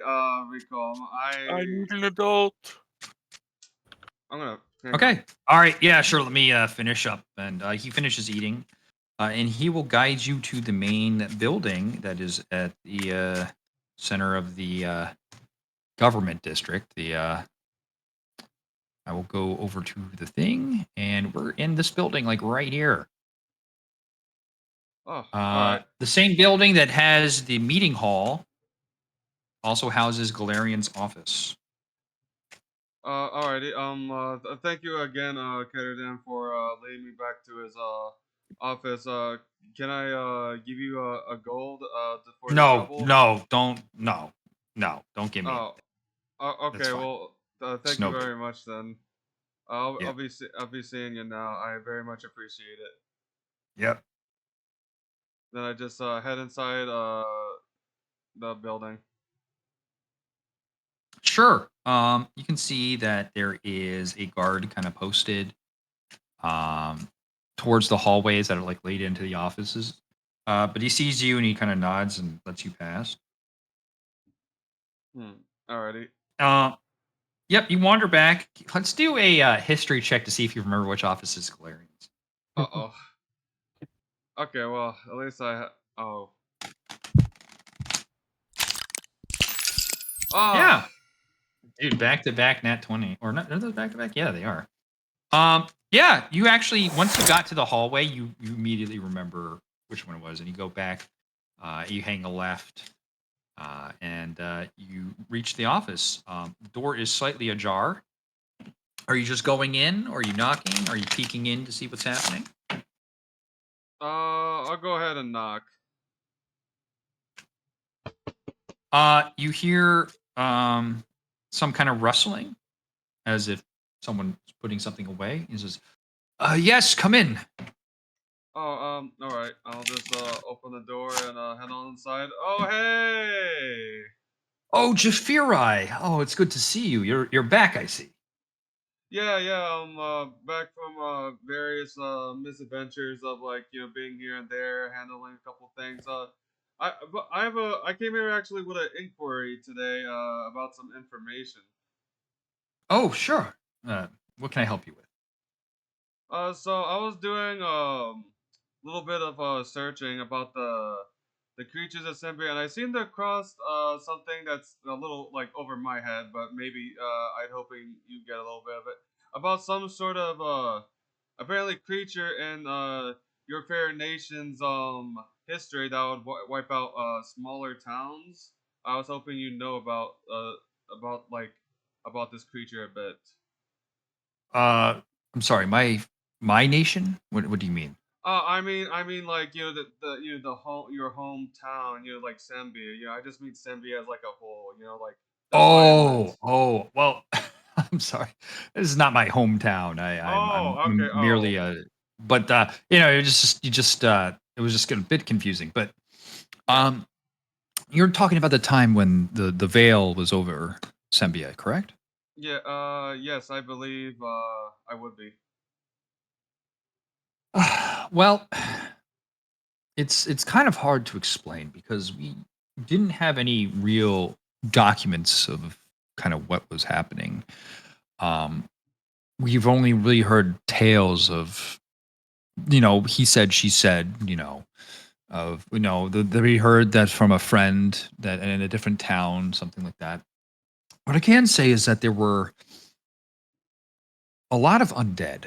recall. I need an adult. I'm gonna hang on. Okay. All right. Yeah, sure. Let me finish up. And he finishes eating, and he will guide you to the main building that is at the center of the government district. I will go over to the thing, and we're in this building, like right here. Oh, all right. The same building that has the meeting hall also houses Galarian's office. Alrighty. Thank you again, Ketterdam, for leading me back to his office. Can I give you a gold for the No, trouble? don't give me. Oh, That's okay. fine. Well, It's thank you no very big. much then. I'll Yeah. I'll be seeing you now. I very much appreciate it. Yep. Then I just head inside the building. Sure. You can see that there is a guard kind of posted um towards the hallways that are like lead into the offices. But he sees you and he kind of nods and lets you pass. Alrighty. Yep, you wander back. Let's do a history check to see if you remember which office is Galarian's. Oh. Okay. Well, at least oh. Oh. Yeah. Dude, back to back nat 20. Or not, are those back to back? Yeah, they are. Yeah, you actually once you got to the hallway, you immediately remember which one it was, and you go back, you hang a left, and you reach the office. The door is slightly ajar. Are you just going in? Or are you knocking? Are you peeking in to see what's happening? I'll go ahead and knock. You hear some kind of rustling, as if someone's putting something away. He says, yes, come in. Oh, all right. I'll just open the door and head on inside. Oh, hey! Oh, Jafiri. Oh, it's good to see you. You're back, I see. Yeah, I'm back from various misadventures of like being here and there, handling a couple things. I came here actually with an inquiry today about some information. Oh, sure. What can I help you with? So I was doing little bit of searching about the creatures of Symbian, and I seemed across something that's a little like over my head, but maybe I'd hoping you get a little bit of it about some sort of apparently creature in your fair nation's history that would wipe out smaller towns. I was hoping you know about like about this creature a bit. I'm sorry, my nation? What do you mean? I mean, like the the whole your hometown, like Sambia. I just mean Sambia as like a whole. Like that's what I meant. Well, I'm sorry. This is not my hometown. I'm Oh, okay. merely Oh, but it was just a bit confusing. But yeah. um You're talking about the time when the veil was over Sembia, correct? Yeah. Yes, I believe. I would be. Well, it's kind of hard to explain because we didn't have any real documents of kind of what was happening. Um, we've only really heard tales of, he said, she said, of, we heard that from a friend that in a different town, something like that. What I can say is that there were a lot of undead.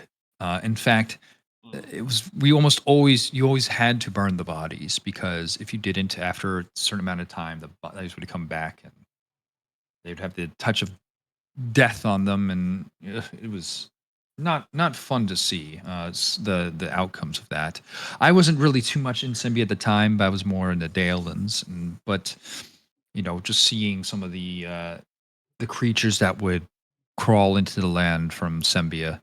In fact, it was you always had to burn the bodies because if you didn't, after a certain amount of time, the bodies would come back and they'd have the touch of death on them, and it was not fun to see the outcomes of that. I wasn't really too much in Simbi at the time, but I was more in the Dalelands, but just seeing some of the creatures that would crawl into the land from Sembia,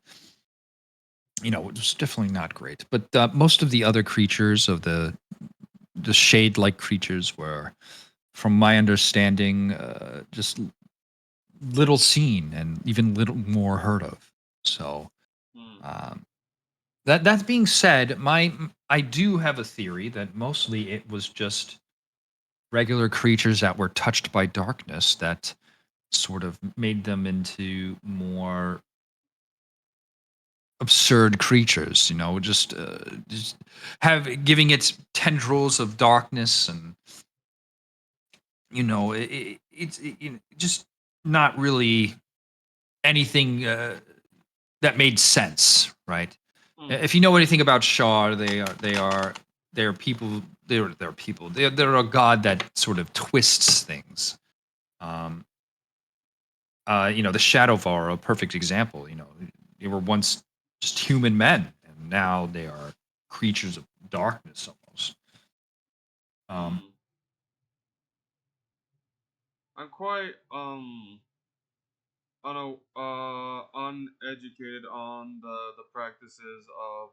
it was definitely not great. But most of the other creatures of the shade-like creatures were, from my understanding, just little seen and even little more heard of. So, um, that being said, I do have a theory that mostly it was just regular creatures that were touched by darkness that sort of made them into more absurd creatures, just giving it tendrils of darkness, and just not really anything that made sense, right? If you know anything about Shar, they're people. They're people. They're a god that sort of twists things. Um, the Shadowvar are a perfect example. They were once just human men, and now they are creatures of darkness almost. I'm quite uneducated on the practices of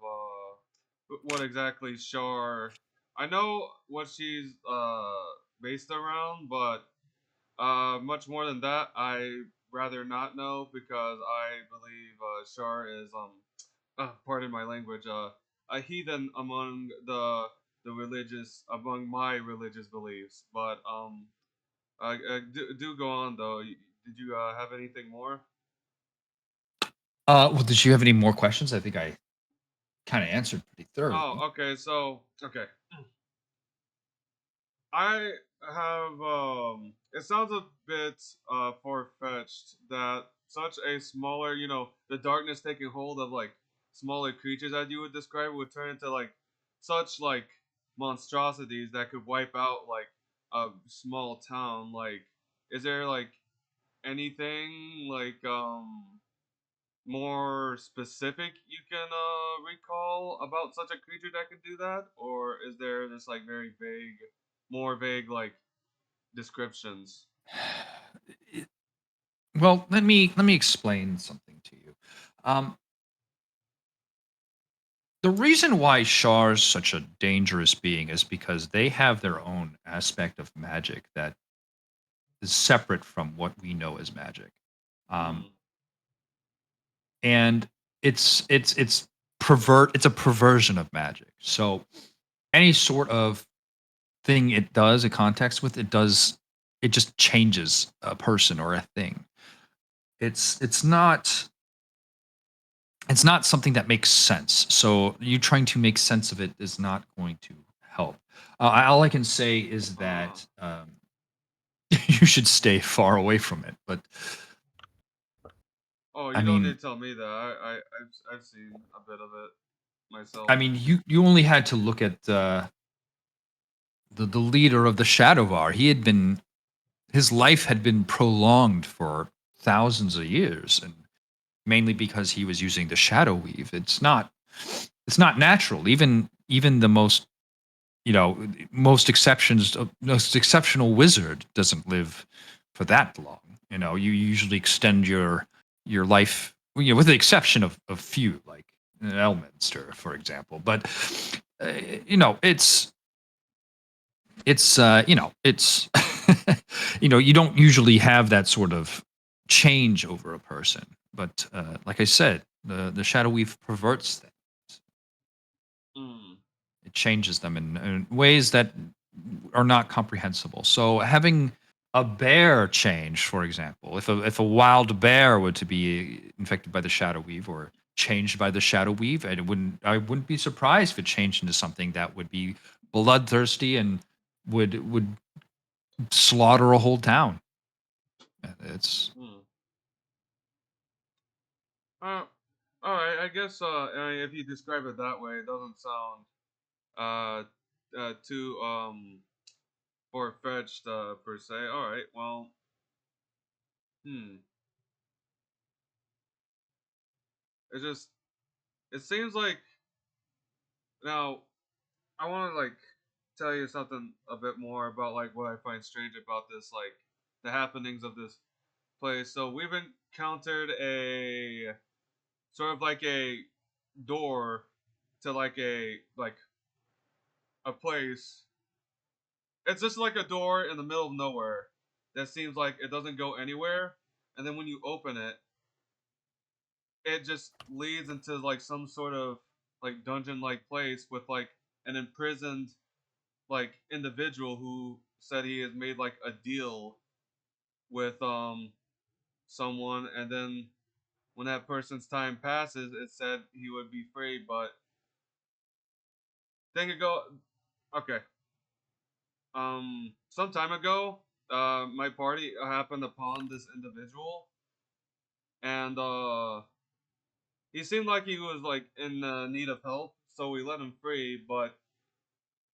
what exactly Shar. I know what she's based around, but much more than that, I rather not know because I believe Shar is pardon my language, a heathen the religious among my religious beliefs. But do go on though. Did you have anything more? Well, did you have any more questions? I think I kind of answered pretty thoroughly. Oh, okay. So, okay. I have it sounds a bit far fetched that such a smaller, the darkness taking hold of like smaller creatures as you would describe would turn into like such like monstrosities that could wipe out like a small town. Like, is there like anything like more specific you can recall about such a creature that can do that, or is there just like very vague, more vague like descriptions? Well, let me explain something to you. Um, the reason why Shar's such a dangerous being is because they have their own aspect of magic that is separate from what we know as magic. Um, and it's a perversion of magic. So any sort of thing it does a context with it just changes a person or a thing. It's not something that makes sense. So you trying to make sense of it is not going to help. All I can say is that you should stay far away from it. But Oh, I you don't mean, need to tell me that. I've seen a bit of it myself. I mean, you only had to look at the leader of the Shadowvar. His life had been prolonged for thousands of years, and mainly because he was using the shadow weave. It's not natural. Even the most exceptional wizard doesn't live for that long. You usually extend your life, with the exception of few, like Elminster, for example. But it's it's it's you don't usually have that sort of change over a person, but like I said, the shadow weave perverts things. Hmm. It changes them in ways that are not comprehensible. So having a bear change, for example, if a wild bear were to be infected by the shadow weave or changed by the shadow weave, I wouldn't be surprised if it changed into something that would be bloodthirsty and would slaughter a whole town. It's Hmm. Uh, all right. I guess I mean, if you describe it that way, it doesn't sound uh, too far fetched per se. All right. Well, hmm. It just it seems like now I want to like tell you something a bit more about like what I find strange about this, like the happenings of this place. So we've encountered a sort of like a door to a place. It's just like a door in the middle of nowhere that seems like it doesn't go anywhere, and then when you open it, it just leads into like some sort of like dungeon like place with like an imprisoned like individual who said he has made like a deal with someone, and then when that person's time passes it said he would be free, but thing ago okay, some time ago my party happened upon this individual, and he seemed like he was like in need of help, so we let him free, but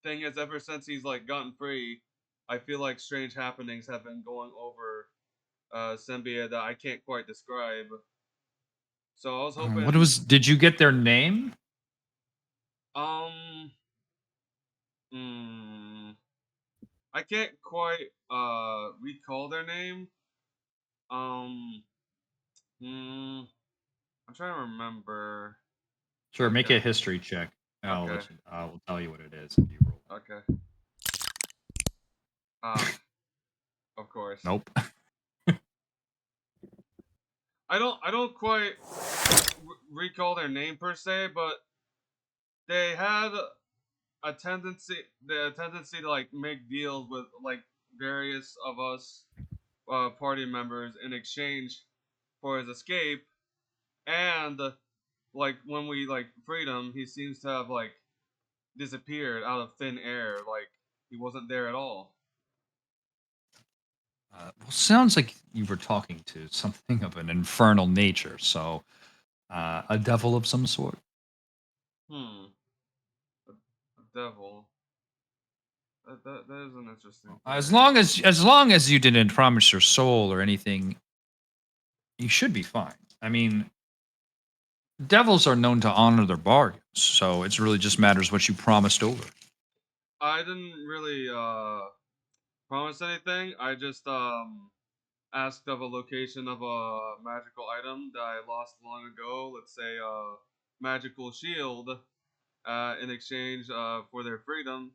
thing is ever since he's like gotten free I feel like strange happenings have been going over Sembia that I can't quite describe. So I was what hoping, was? Did you get their name? um, hmm, I can't quite recall their name. Um, hmm, I'm trying to remember. Sure, make Okay, a history check. I'll okay, let you. I will tell you what it is if you roll. okay. Ah, of course. Nope. I don't quite recall their name per se, but they had a tendency to like make deals with like various of us party members in exchange for his escape, and like when we like freed him he seems to have like disappeared out of thin air, like he wasn't there at all. Well, sounds like you were talking to something of an infernal nature. So, a devil of some sort. Hmm. A devil. That is an interesting As theory. long as you didn't promise your soul or anything, you should be fine. I mean, devils are known to honor their bargains, so it's really just matters what you promised over. I didn't really promise anything. I just asked of a location of a magical item that I lost long ago. Let's say a magical shield, in exchange for their freedom.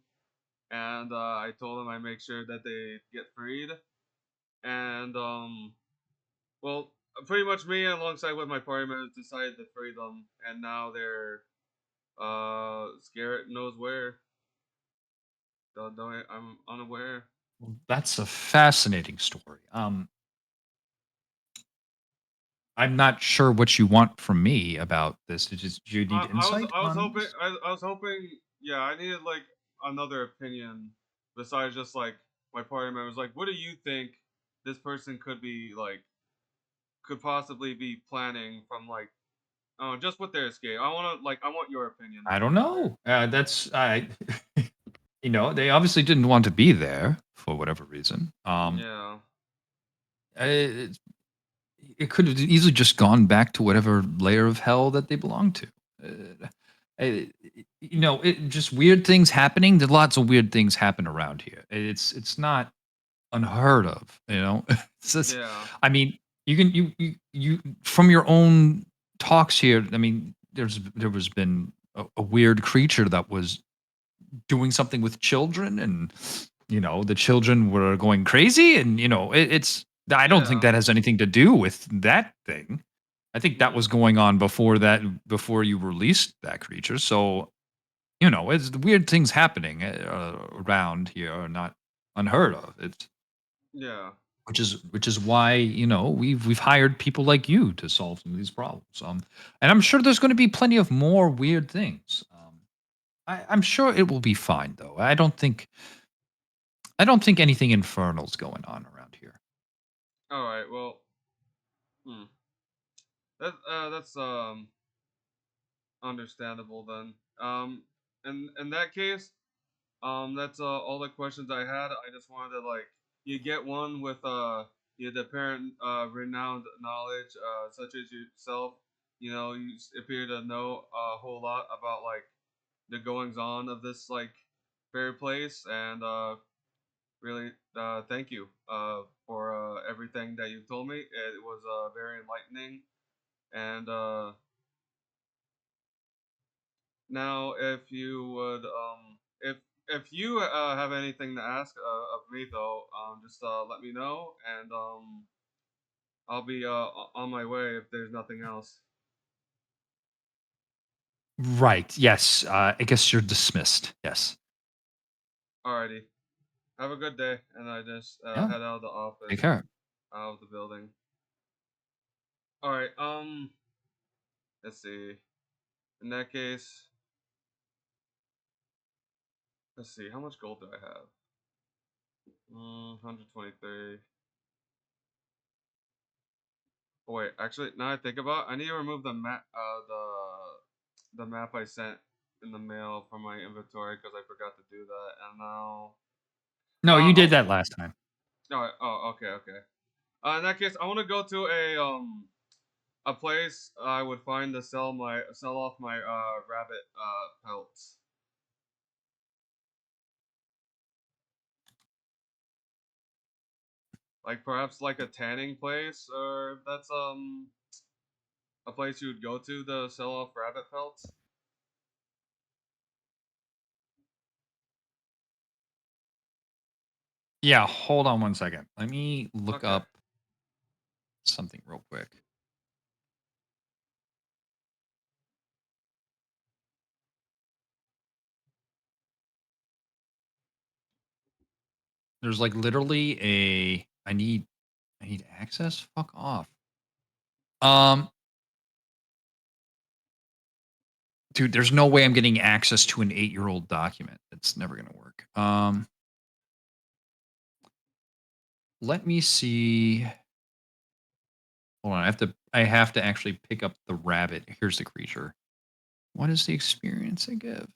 And I told them I make sure that they get freed. And well, pretty much me alongside with my party members decided to free them, and now they're scared knows where. I'm unaware. Well, that's a fascinating story. I'm not sure what you want from me about this. Do you need I was insight I was on hoping this? I was hoping, yeah, I needed like another opinion besides just like my party members. Like, what do you think this person could possibly be planning from like, oh, just with their escape? I want your opinion I on the don't matter. know. That's I. They obviously didn't want to be there for whatever reason. Yeah. It, it could have easily just gone back to whatever layer of hell that they belong to. Uh, just weird things happening. There's lots of weird things happen around here. It's not unheard of. It's just, Yeah. I mean, you can you from your own talks here. I mean, there was been a weird creature that was doing something with children, and the children were going crazy, and it's. I don't think Yeah. that has anything to do with that thing. I think that was going on before you released that creature. So it's weird things happening around here are not unheard of. It's Yeah. which is why we've hired people like you to solve some of these problems. And I'm sure there's going to be plenty of more weird things. I'm sure it will be fine though. I don't think anything infernal's going on around here. All right. Well, hmm. That's understandable then. In that case, that's all the questions I had. I just wanted to like you get one with the apparent renowned knowledge such as yourself. You appear to know a whole lot about like the goings on of this like fair place, and really thank you for everything that you told me. It was very enlightening, and now if you would if you have anything to ask of me though, just let me know, and I'll be on my way if there's nothing else. Right. Yes. I guess you're dismissed. Yes. Alrighty, have a good day, and I just Yeah. head out of the Take office, care. out of the building. All right. Let's see. In that case, let's see. How much gold do I have? 123. Oh, wait, actually, now I think about it, I need to remove the map, the map I sent in the mail from my inventory because I forgot to do that. And now, No, you did I'll, that last time. okay, okay. In that case, I want to go to a place I would find to sell off my rabbit pelts. Like perhaps like a tanning place, or if that's a place you would go to sell off rabbit pelts. Yeah. Hold on one second. Let me look Okay. up something real quick. There's like literally I need access. Fuck off. Um, dude, there's no way I'm getting access to an 8-year-old document. It's never gonna work. Let me see. Hold on. I have to actually pick up the rabbit. Here's the creature. What is the experience I give?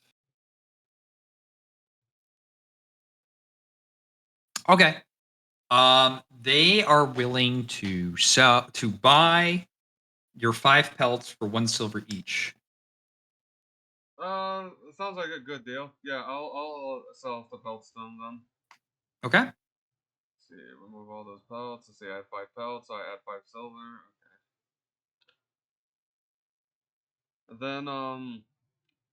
Okay. They are willing to buy your 5 pelts for 1 silver each. Sounds like a good deal. Yeah, I'll sell off the pelts then. Okay. Let's see, remove all those pelts. Let's see, I have 5 pelts, so I add 5 silver. Okay. And then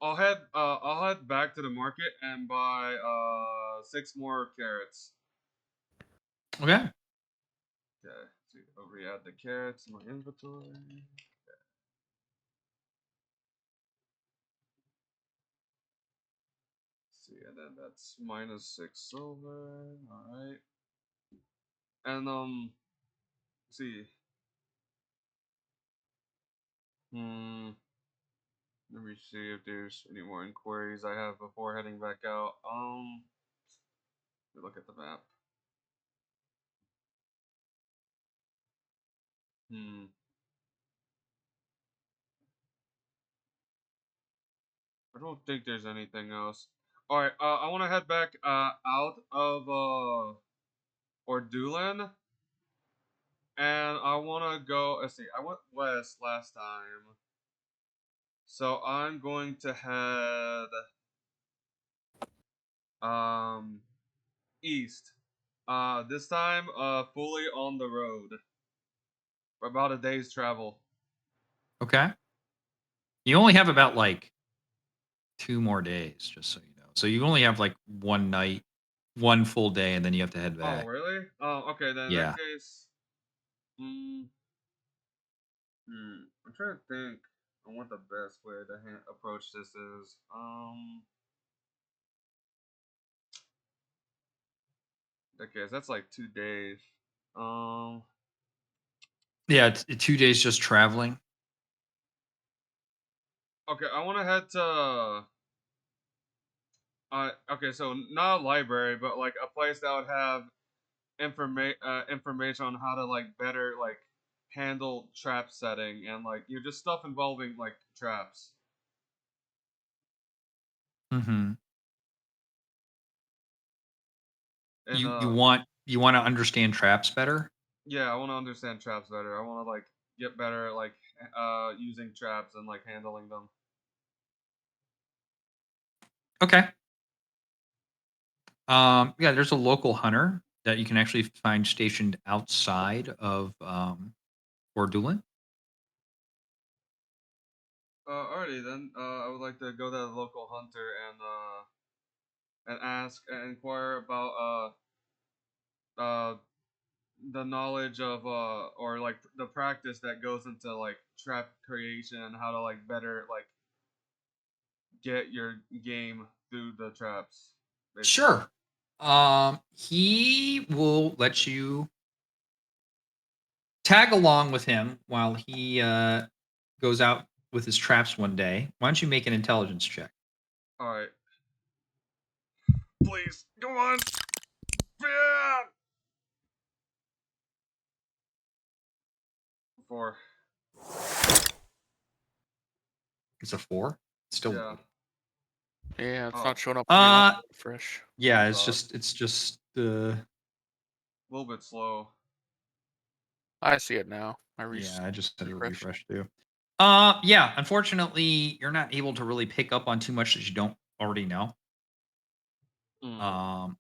I'll head back to the market and buy 6 more carrots. Okay. Okay. So I'll re-add the carrots in my inventory. Okay. See, and then that's minus 6 silver. All right. And see. Let me see if there's any more inquiries I have before heading back out. Let me look at the map. Hmm. I don't think there's anything else. All right. I want to head back out of Ordulan, and I want to go. Let's see. I went west last time, so I'm going to head um east. This time fully on the road for about a day's travel. Okay. You only have about like 2 more days, just so you know. So you only have like 1 night 1 full day, and then you have to head Oh, back. really? Oh, okay. Then in Yeah. that case, I'm trying to think on what the best way to approach this is. Okay, so that's like 2 days. Yeah, 2 days just traveling. Okay, I want to head to. Okay, so not a library, but like a place that would have information on how to like better like handle trap setting and like just stuff involving like traps. Mm-hmm. And You want to understand traps better? yeah, I want to understand traps better. I want to like get better at like using traps and like handling them. Okay. Yeah, there's a local hunter that you can actually find stationed outside of Fort Doolin. Alrighty then. I would like to go to the local hunter and ask and inquire about the knowledge of or like the practice that goes into like trap creation and how to like better like get your game through the traps. Basically. Sure. He will let you tag along with him while he goes out with his traps one day. Why don't you make an intelligence check? All right. Please, come on. Yeah. 4. It's a 4. Still. Yeah. Yeah, it's Oh. not showing up for me on Uh, fresh. yeah, That's it's just a little bit slow. I see it now. yeah, I just had to refreshed. refresh too. Yeah, unfortunately, you're not able to really pick up on too much that you don't already know. Mm.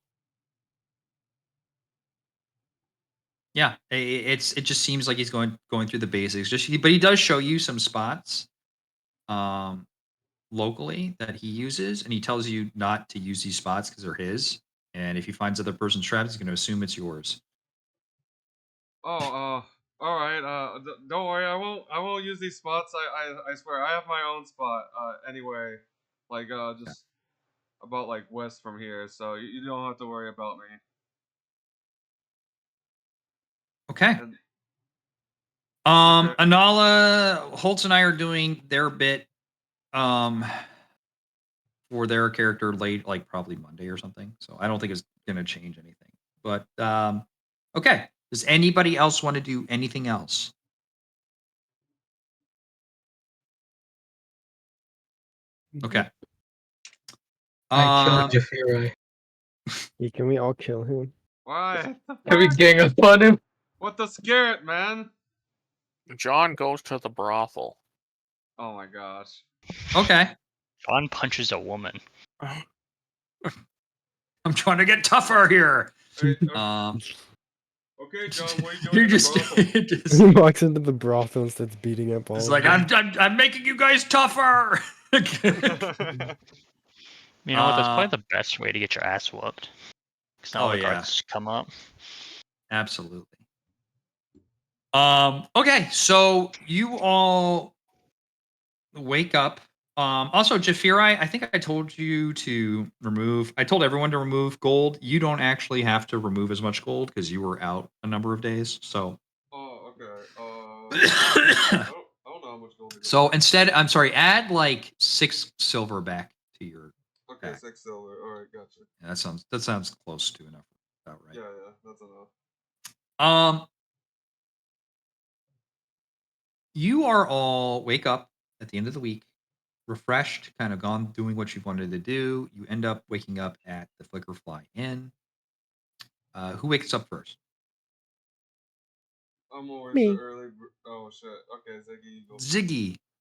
Yeah, it just seems like he's going through the basics. But he does show you some spots, um, locally that he uses, and he tells you not to use these spots because they're his. And if he finds other person's traps, he's going to assume it's yours. Oh, all right. Don't worry. I won't use these spots. I swear. I have my own spot. Anyway, like just about like west from here, so you don't have to worry about me. Okay. And okay. Anala, Holtz, and I are doing their bit, for their character late, like probably Monday or something. So I don't think it's going to change anything. But okay. Does anybody else want to do anything else? Okay. I killed Um, Jafiri. Yeah, can we all kill him? Why? Can we gang up on him? What the scare it, man? John goes to the brothel. Oh my gosh. okay. John punches a woman. I'm trying to get tougher here. Hey, Um, okay, John. What are you doing you're in just, the brothel? He walks into the brothel and starts beating up all it's of like them. I'm making you guys tougher. You know what? That's probably the best way to get your ass whooped. Because now Oh, the yeah. guards come up. Absolutely. Okay, so you all wake up. Also, Jafiri, I think I told you to remove. I told everyone to remove gold. You don't actually have to remove as much gold because you were out a number of days. So, Oh, okay. I don't know how much gold. so instead, I'm sorry, add like 6 silver back to your. Okay, back. 6 silver. All right, gotcha. Yeah, that sounds close to enough. About right. Yeah, that's enough. You are all wake up at the end of the week, refreshed, kind of gone doing what you wanted to do. You end up waking up at the Flicker Fly Inn. Who wakes up first? I'm always Me. the early. Oh shit. Okay, Ziggy. You go.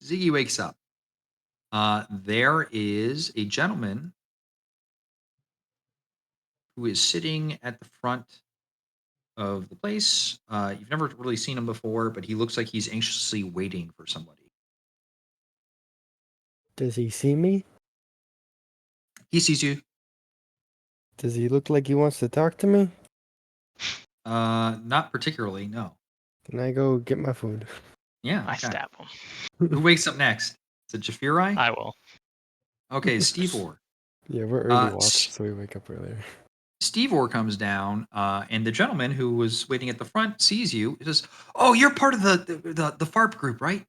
Ziggy wakes up. There is a gentleman who is sitting at the front of the place. You've never really seen him before, but he looks like he's anxiously waiting for somebody. Does he see me? He sees you. Does he look like he wants to talk to me? Not particularly. No. Can I go get my food? Yeah. I Okay. stab him. Who wakes up next? Is it Jafiri? I will. Okay, Steve Orr. Yeah, we're early S- walkers, so we wake up earlier. Steve Orr comes down, and the gentleman who was waiting at the front sees you. He says, "Oh, you're part of the FARP group, right?"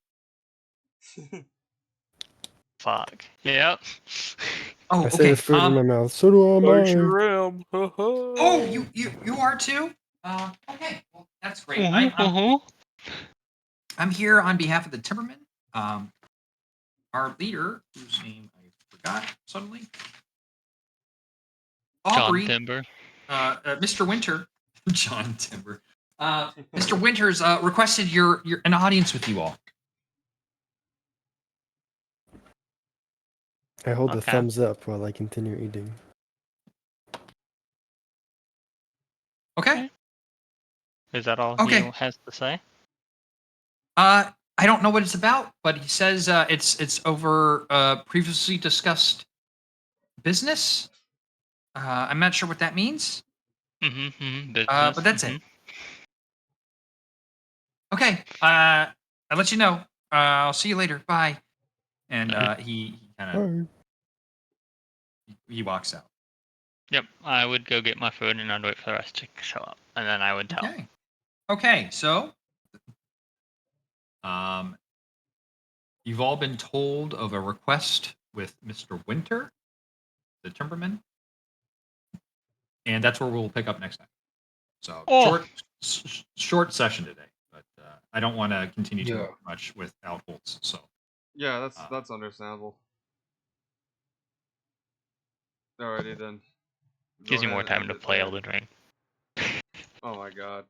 Fuck. Yep. Oh, I say okay. with food in my mouth. So do I I. sure am. Oh, you are too. Okay, well that's great. I'm here on behalf of the Timbermen. Our leader, whose name I forgot suddenly, John Aubrey, Timber. Mr. Winter, John Timber, Mr. Winters requested your an audience with you all. I hold the Okay. thumbs up while I continue eating. Okay. Is that all Okay. he has to say? I don't know what it's about, but he says it's over previously discussed business. I'm not sure what that means. Business. But that's it. Okay. I'll let you know. I'll see you later. Bye. And he kind of Bye. he walks out. Yep. I would go get my food and I'd wait for the rest to show up, and then I would tell. Okay. Okay. So, you've all been told of a request with Mr. Winter, the Timberman, and that's where we'll pick up next time. So Oh. short session today, but I don't want to continue too Yeah. much without Holtz. So Yeah, that's understandable. Alrighty then. Go Gives you more ahead and time end to it play there. Elden Ring. Oh my god.